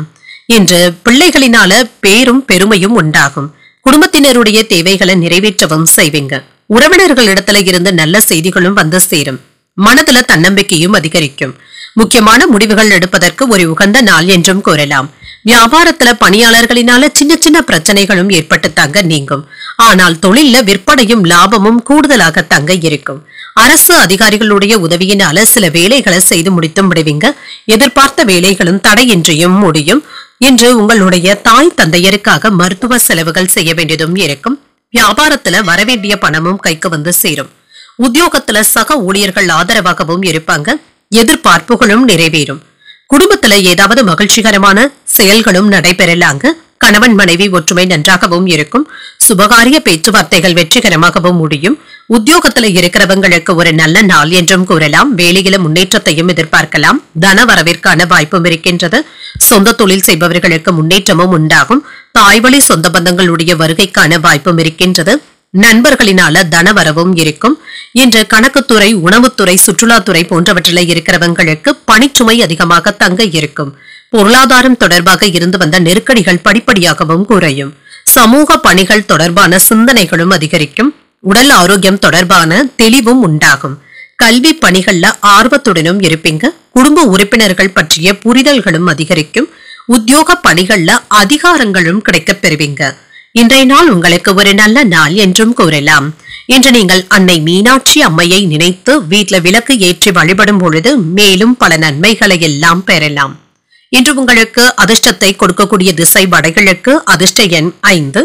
இன்று பிள்ளைகளினால பேரும் பெருமையும் உண்டாகும். குடும்பத்தினருடைய தேவைகளை நிறைவேற்றவும் செய்வீங்க. உறவினர்களிடத்துல இருந்து நல்ல செய்திகளும் வந்து சேரும். மனதுல தன்னம்பிக்கையும் அதிகரிக்கும். முக்கியமான முடிவுகள் எடுப்பதற்கு ஒரு உகந்த நாள் என்றும் கூறலாம். வியாபாரத்துல பணியாளர்களினால சின்ன சின்ன பிரச்சனைகளும் ஏற்பட்டு தங்க நீங்கும். ஆனால் தொழில்ல விற்பனையும் லாபமும் கூடுதலாக தங்க இருக்கும். அரசு அதிகாரிகளுடைய உதவியினால சில வேலைகளை செய்து முடித்தும் விடுவீங்க. எதிர்பார்த்த வேலைகளும் தடையின்றியும் முடியும். இன்று உங்களுடைய தாய் தந்தையருக்காக மருத்துவ செலவுகள் செய்ய வேண்டியதும் இருக்கும். வியாபாரத்துல வரவேண்டிய பணமும் கைக்கு வந்து சேரும். உத்தியோகத்துல சக ஊழியர்கள் ஆதரவாகவும் இருப்பாங்க. எதிர்பார்ப்புகளும் நிறைவேறும். குடும்பத்துல ஏதாவது மகிழ்ச்சிகரமான செயல்களும் நடைபெறலாங்க. கணவன் மனைவி ஒற்றுமை நன்றாகவும் இருக்கும். சுபகாரிய பேச்சுவார்த்தைகள் வெற்றிகரமாகவும் முடியும். உத்தியோகத்துல இருக்கிறவங்களுக்கு ஒரு நல்ல நாள் என்றும் கூறலாம். வேலையில முன்னேற்றத்தையும் எதிர்பார்க்கலாம். தன வரவிற்கான வாய்ப்பும் இருக்கின்றது. சொந்த தொழில் செய்பவர்களுக்கு முன்னேற்றமும் உண்டாகும். தாய்வழி சொந்த பந்தங்களுடைய வருகைக்கான வாய்ப்பும் இருக்கின்றது. நண்பர்களினால தனவரவும் இருக்கும். இன்று கணக்குத்துறை, உணவுத்துறை, சுற்றுலாத்துறை போன்றவற்றில் இருக்கிறவங்களுக்கு பணிச்சுமை அதிகமாக தங்க இருக்கும். பொருளாதாரம் தொடர்பாக இருந்து வந்த நெருக்கடிகள் படிப்படியாகவும் குறையும். சமூக பணிகள் தொடர்பான சிந்தனைகளும் அதிகரிக்கும். உடல் ஆரோக்கியம் தொடர்பான தெளிவும் உண்டாகும். கல்வி பணிகள்ல ஆர்வத்துடனும் இருப்பீங்க. குடும்ப உறுப்பினர்கள் பற்றிய புரிதல்களும் அதிகரிக்கும். உத்தியோக பணிகள்ல அதிகாரங்களும் கிடைக்கப் பெறுவீங்க. இன்றைய நாள் உங்களுக்கு ஒரு நல்ல நாள் என்றும் கூறலாம். இன்று நீங்கள் அன்னை மீனாட்சி அம்மையை நினைத்து வீட்டில் விளக்கு ஏற்றி வழிபடும் பொழுது மேலும் பல நன்மைகளை எல்லாம் பெறலாம். இன்று உங்களுக்கு அதிர்ஷ்டத்தை கொடுக்கக்கூடிய திசை வடகிழக்கு. அதிர்ஷ்ட எண் 5.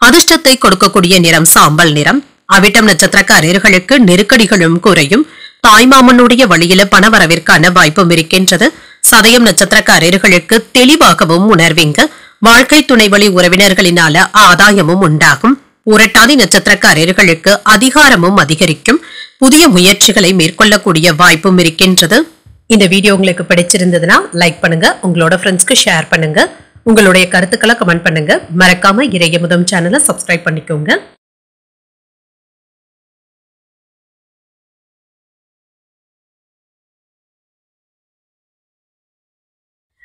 அதிர்ஷ்டத்தை கொடுக்கக்கூடிய நிறம் சாம்பல் நிறம். அவிட்டம் நட்சத்திரக்காரர்களுக்கு நெருக்கடிகளும் குறையும். தாய்மாமனுடைய வழியில பணவரவிற்கான வாய்ப்பும் இருக்கின்றது. சதயம் நட்சத்திரக்காரர்களுக்கு தெளிவாகவும் உணர்வீங்க. வாழ்க்கை துணை வழி உறவினர்களினால ஆதாயமும் உண்டாகும். புரட்டாதி நட்சத்திரக்காரர்களுக்கு அதிகாரமும் அதிகரிக்கும். புதிய முயற்சிகளை மேற்கொள்ளக்கூடிய வாய்ப்பும் இருக்கின்றது. இந்த வீடியோ உங்களுக்கு பிடிச்சிருந்ததுன்னா லைக் பண்ணுங்க, உங்களோட ஃப்ரெண்ட்ஸ்க்கு ஷேர் பண்ணுங்க, உங்களுடைய கருத்துக்களை கமெண்ட் பண்ணுங்க. மறக்காம இறையமுதம் சேனலை சப்ஸ்கிரைப் பண்ணிக்கோங்க.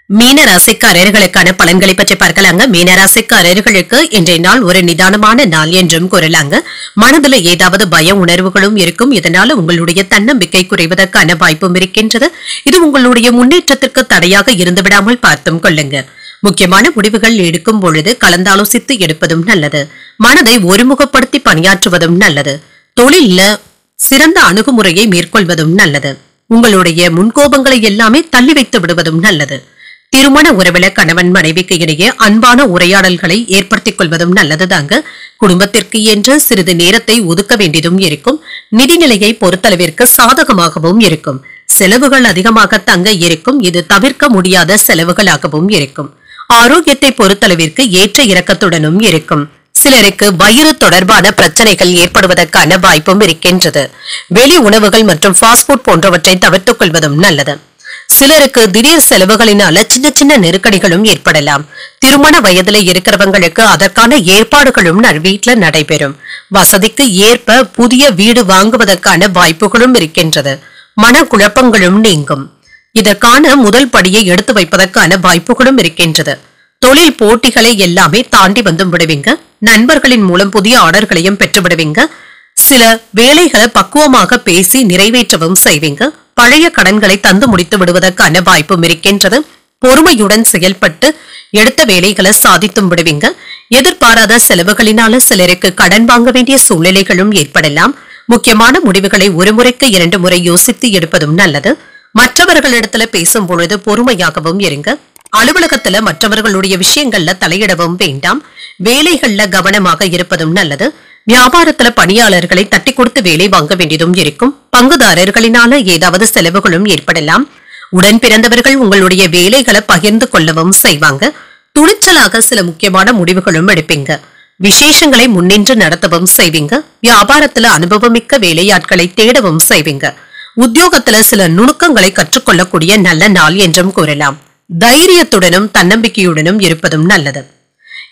மீன ராசிக்காரர்களுக்கான பலன்களை பற்றி பார்க்கலாங்க. மீன ராசிக்காரர்களுக்கு இன்றைய நாள் ஒரு நிதானமான நாள் என்றும் கூறலாங்க. மனதுல ஏதாவது பய உணர்வுகளும் இருக்கும். இதனால உங்களுடைய தன்னம்பிக்கை குறைவதற்கான வாய்ப்பும் இருக்கின்றது. இது உங்களுடைய முன்னேற்றத்திற்கு தடையாக இருந்து விடாமல் பார்த்தும் கொள்ளுங்க. முக்கியமான முடிவுகள் எடுக்கும் பொழுது கலந்தாலோசித்து எடுப்பதும் நல்லது. மனதை ஒருமுகப்படுத்தி பணியாற்றுவதும் நல்லது. தொழில்ல சிறந்த அணுகுமுறையை மேற்கொள்வதும் நல்லது. உங்களுடைய முன்கோபங்களை எல்லாமே தள்ளி வைத்து விடுவதும் நல்லது. திருமண உறவில கணவன் மனைவிக்கு இடையே அன்பான உரையாடல்களை ஏற்படுத்திக் கொள்வதும் நல்லதுதாங்க. குடும்பத்திற்கு என்று சிறிது நேரத்தை ஒதுக்க வேண்டியதும் இருக்கும். நிதிநிலையை பொறுத்தளவிற்கு சாதகமாகவும் இருக்கும். செலவுகள் அதிகமாக தங்க இருக்கும். இது தவிர்க்க முடியாத செலவுகளாகவும் இருக்கும். ஆரோக்கியத்தை பொறுத்தளவிற்கு ஏற்ற இறக்கத்துடனும் இருக்கும். சிலருக்கு வயிறு தொடர்பான பிரச்சனைகள் ஏற்படுவதற்கான வாய்ப்பும் இருக்கின்றது. வெளி உணவுகள் மற்றும் ஃபாஸ்ட் ஃபுட் போன்றவற்றை தவிர்த்துக் கொள்வதும் நல்லது. சிலருக்கு திடீர் செலவுகளினால சின்ன சின்ன நெருக்கடிகளும் ஏற்படலாம். திருமண வயதுல இருக்கிறவங்களுக்கு அதற்கான ஏற்பாடுகளும் வீட்டுல நடைபெறும். வசதிக்கு ஏற்ப புதிய வீடு வாங்குவதற்கான வாய்ப்புகளும் இருக்கின்றது. மனக்குழப்பங்களும் நீங்கும். இதற்கான முதல் படியை எடுத்து வைப்பதற்கான வாய்ப்புகளும் இருக்கின்றது. தொழில் போட்டிகளை எல்லாமே தாண்டி வந்தும் விடுவீங்க. நண்பர்களின் மூலம் புதிய ஆர்டர்களையும் பெற்று விடுவீங்க. சில வேலைகளை பக்குவமாக பேசி நிறைவேற்றவும் செய்வீங்க. பழைய கடன்களை தந்து முடித்து விடுவதற்கான வாய்ப்பும் இருக்கின்றது. பொறுமையுடன் செயல்பட்டு எடுத்த வேலைகளை சாதித்தும் விடுவீங்க. எதிர்பாராத செலவுகளினால சிலருக்கு கடன் வாங்க வேண்டிய சூழ்நிலைகளும் ஏற்படலாம். முக்கியமான முடிவுகளை ஒரு முறைக்கு 2 முறை யோசித்து எடுப்பதும் நல்லது. மற்றவர்களிடத்துல பேசும் பொழுது பொறுமையாகவும் இருங்க. அலுவலகத்துல மற்றவர்களுடைய விஷயங்கள்ல தலையிடவும் வேண்டாம். வேலைகள்ல கவனமாக இருப்பதும் நல்லது. வியாபாரத்துல பணியாளர்களை தட்டி கொடுத்து வேலை வாங்க வேண்டியதும் இருக்கும். பங்குதாரர்களினால ஏதாவது செலவுகளும் ஏற்படலாம். உடன் பிறந்தவர்கள் உங்களுடைய வேலைகளை பகிர்ந்து கொள்ளவும் செய்வாங்க. துணிச்சலாக சில முக்கியமான முடிவுகளும் எடுப்பீங்க. விசேஷங்களை முன்னின்று நடத்தவும் செய்வீங்க. வியாபாரத்துல அனுபவமிக்க வேலையாட்களை தேடவும் செய்வீங்க. உத்தியோகத்துல சில நுணுக்கங்களை கற்றுக்கொள்ளக்கூடிய நல்ல நாள் என்றும் கூறலாம். தைரியத்துடனும் தன்னம்பிக்கையுடனும் இருப்பதும் நல்லது.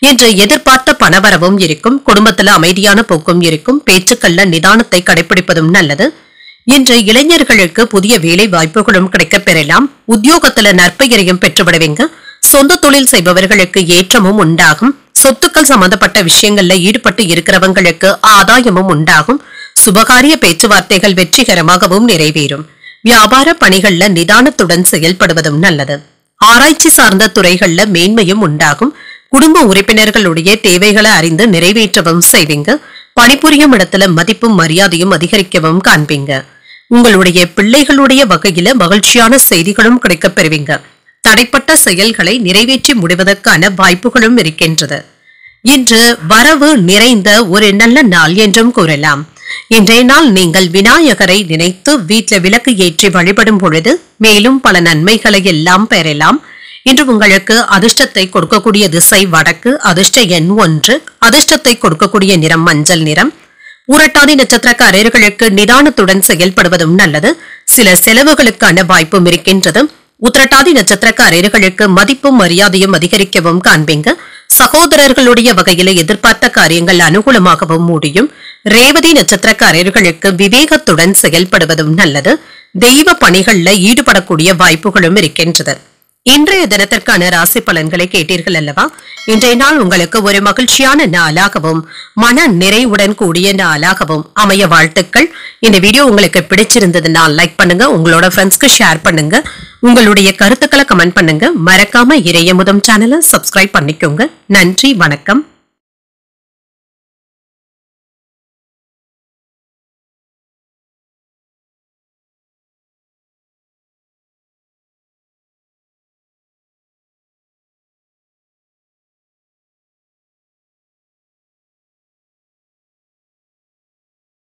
என்று எதிர்பார்த்த பணவரவும் இருக்கும். குடும்பத்துல அமைதியான போக்கும் இருக்கும். பேச்சுக்கள்ல நிதானத்தை கடைபிடிப்பதும் நல்லது. இன்று இளைஞர்களுக்கு புதிய வேலை வாய்ப்புகளும் கிடைக்கப் பெறலாம். உத்தியோகத்துல நற்பெயரையும் பெற்றுவிடுவீங்க. சொந்த தொழில் செய்பவர்களுக்கு ஏற்றமும் உண்டாகும். சொத்துக்கள் சம்பந்தப்பட்ட விஷயங்கள்ல ஈடுபட்டு இருக்கிறவங்களுக்கு ஆதாயமும் உண்டாகும். சுபகாரிய பேச்சுவார்த்தைகள் வெற்றிகரமாகவும் நிறைவேறும். வியாபார பணிகள்ல நிதானத்துடன் செயல்படுவதும் நல்லது. ஆராய்ச்சி சார்ந்த துறைகள்ல மேன்மையும் உண்டாகும். குடும்ப உறுப்பினர்களுடைய தேவைகளை அறிந்து நிறைவேற்றவும் செய்வீங்க. பணிபுரியும் இடத்துல மதிப்பும் மரியாதையும் அதிகரிக்கவும் காண்பீங்க. உங்களுடைய பிள்ளைகளுடைய வகையில மகிழ்ச்சியான செய்திகளும் கிடைக்கப் பெறுவீங்க. தடைப்பட்ட செயல்களை நிறைவேற்றி முடிவதற்கான வாய்ப்புகளும் இருக்கின்றது. இன்று வரவு நிறைந்த ஒரு நல்ல நாள் என்றும் கூறலாம். இன்றைய நாள் நீங்கள் விநாயகரை நினைத்து வீட்டில் விளக்கு ஏற்றி வழிபடும் பொழுது மேலும் பல நன்மைகளை எல்லாம் பெறலாம். இன்று உங்களுக்கு அதிர்ஷ்டத்தை கொடுக்கக்கூடிய திசை வடக்கு. அதிர்ஷ்ட எண் 1. அதிர்ஷ்டத்தை கொடுக்கக்கூடிய நிறம் மஞ்சள் நிறம். உரட்டாதி நட்சத்திரக்காரர்களுக்கு நிதானத்துடன் செயல்படுவதும் நல்லது. சில செலவுகளுக்கான வாய்ப்பும் இருக்கின்றது. உத்திரட்டாதி நட்சத்திரக்காரர்களுக்கு மதிப்பும் மரியாதையும் அதிகரிக்கவும் காண்பீங்க. சகோதரர்களுடைய வகையில எதிர்பார்த்த காரியங்கள் அனுகூலமாகவும் முடியும். ரேவதி நட்சத்திரக்காரர்களுக்கு விவேகத்துடன் செயல்படுவதும் நல்லது. தெய்வ பணிகள்ல ஈடுபடக்கூடிய வாய்ப்புகளும் இருக்கின்றது. இன்றைய தினத்திற்கான ராசி பலன்களை கேட்டீர்கள் அல்லவா? இன்றைய நாள் உங்களுக்கு ஒரு மகிழ்ச்சியான நாளாகவும் மன நிறைவுடன் கூடிய நாளாகவும் அமைய வாழ்த்துக்கள். இந்த வீடியோ உங்களுக்கு பிடிச்சிருந்ததுனால் லைக் பண்ணுங்க, உங்களோட ஃப்ரெண்ட்ஸ்க்கு ஷேர் பண்ணுங்க, உங்களுடைய கருத்துக்களை கமெண்ட் பண்ணுங்க. மறக்காம இறையமுதம் சேனலை சப்ஸ்கிரைப் பண்ணிக்கோங்க. நன்றி, வணக்கம்.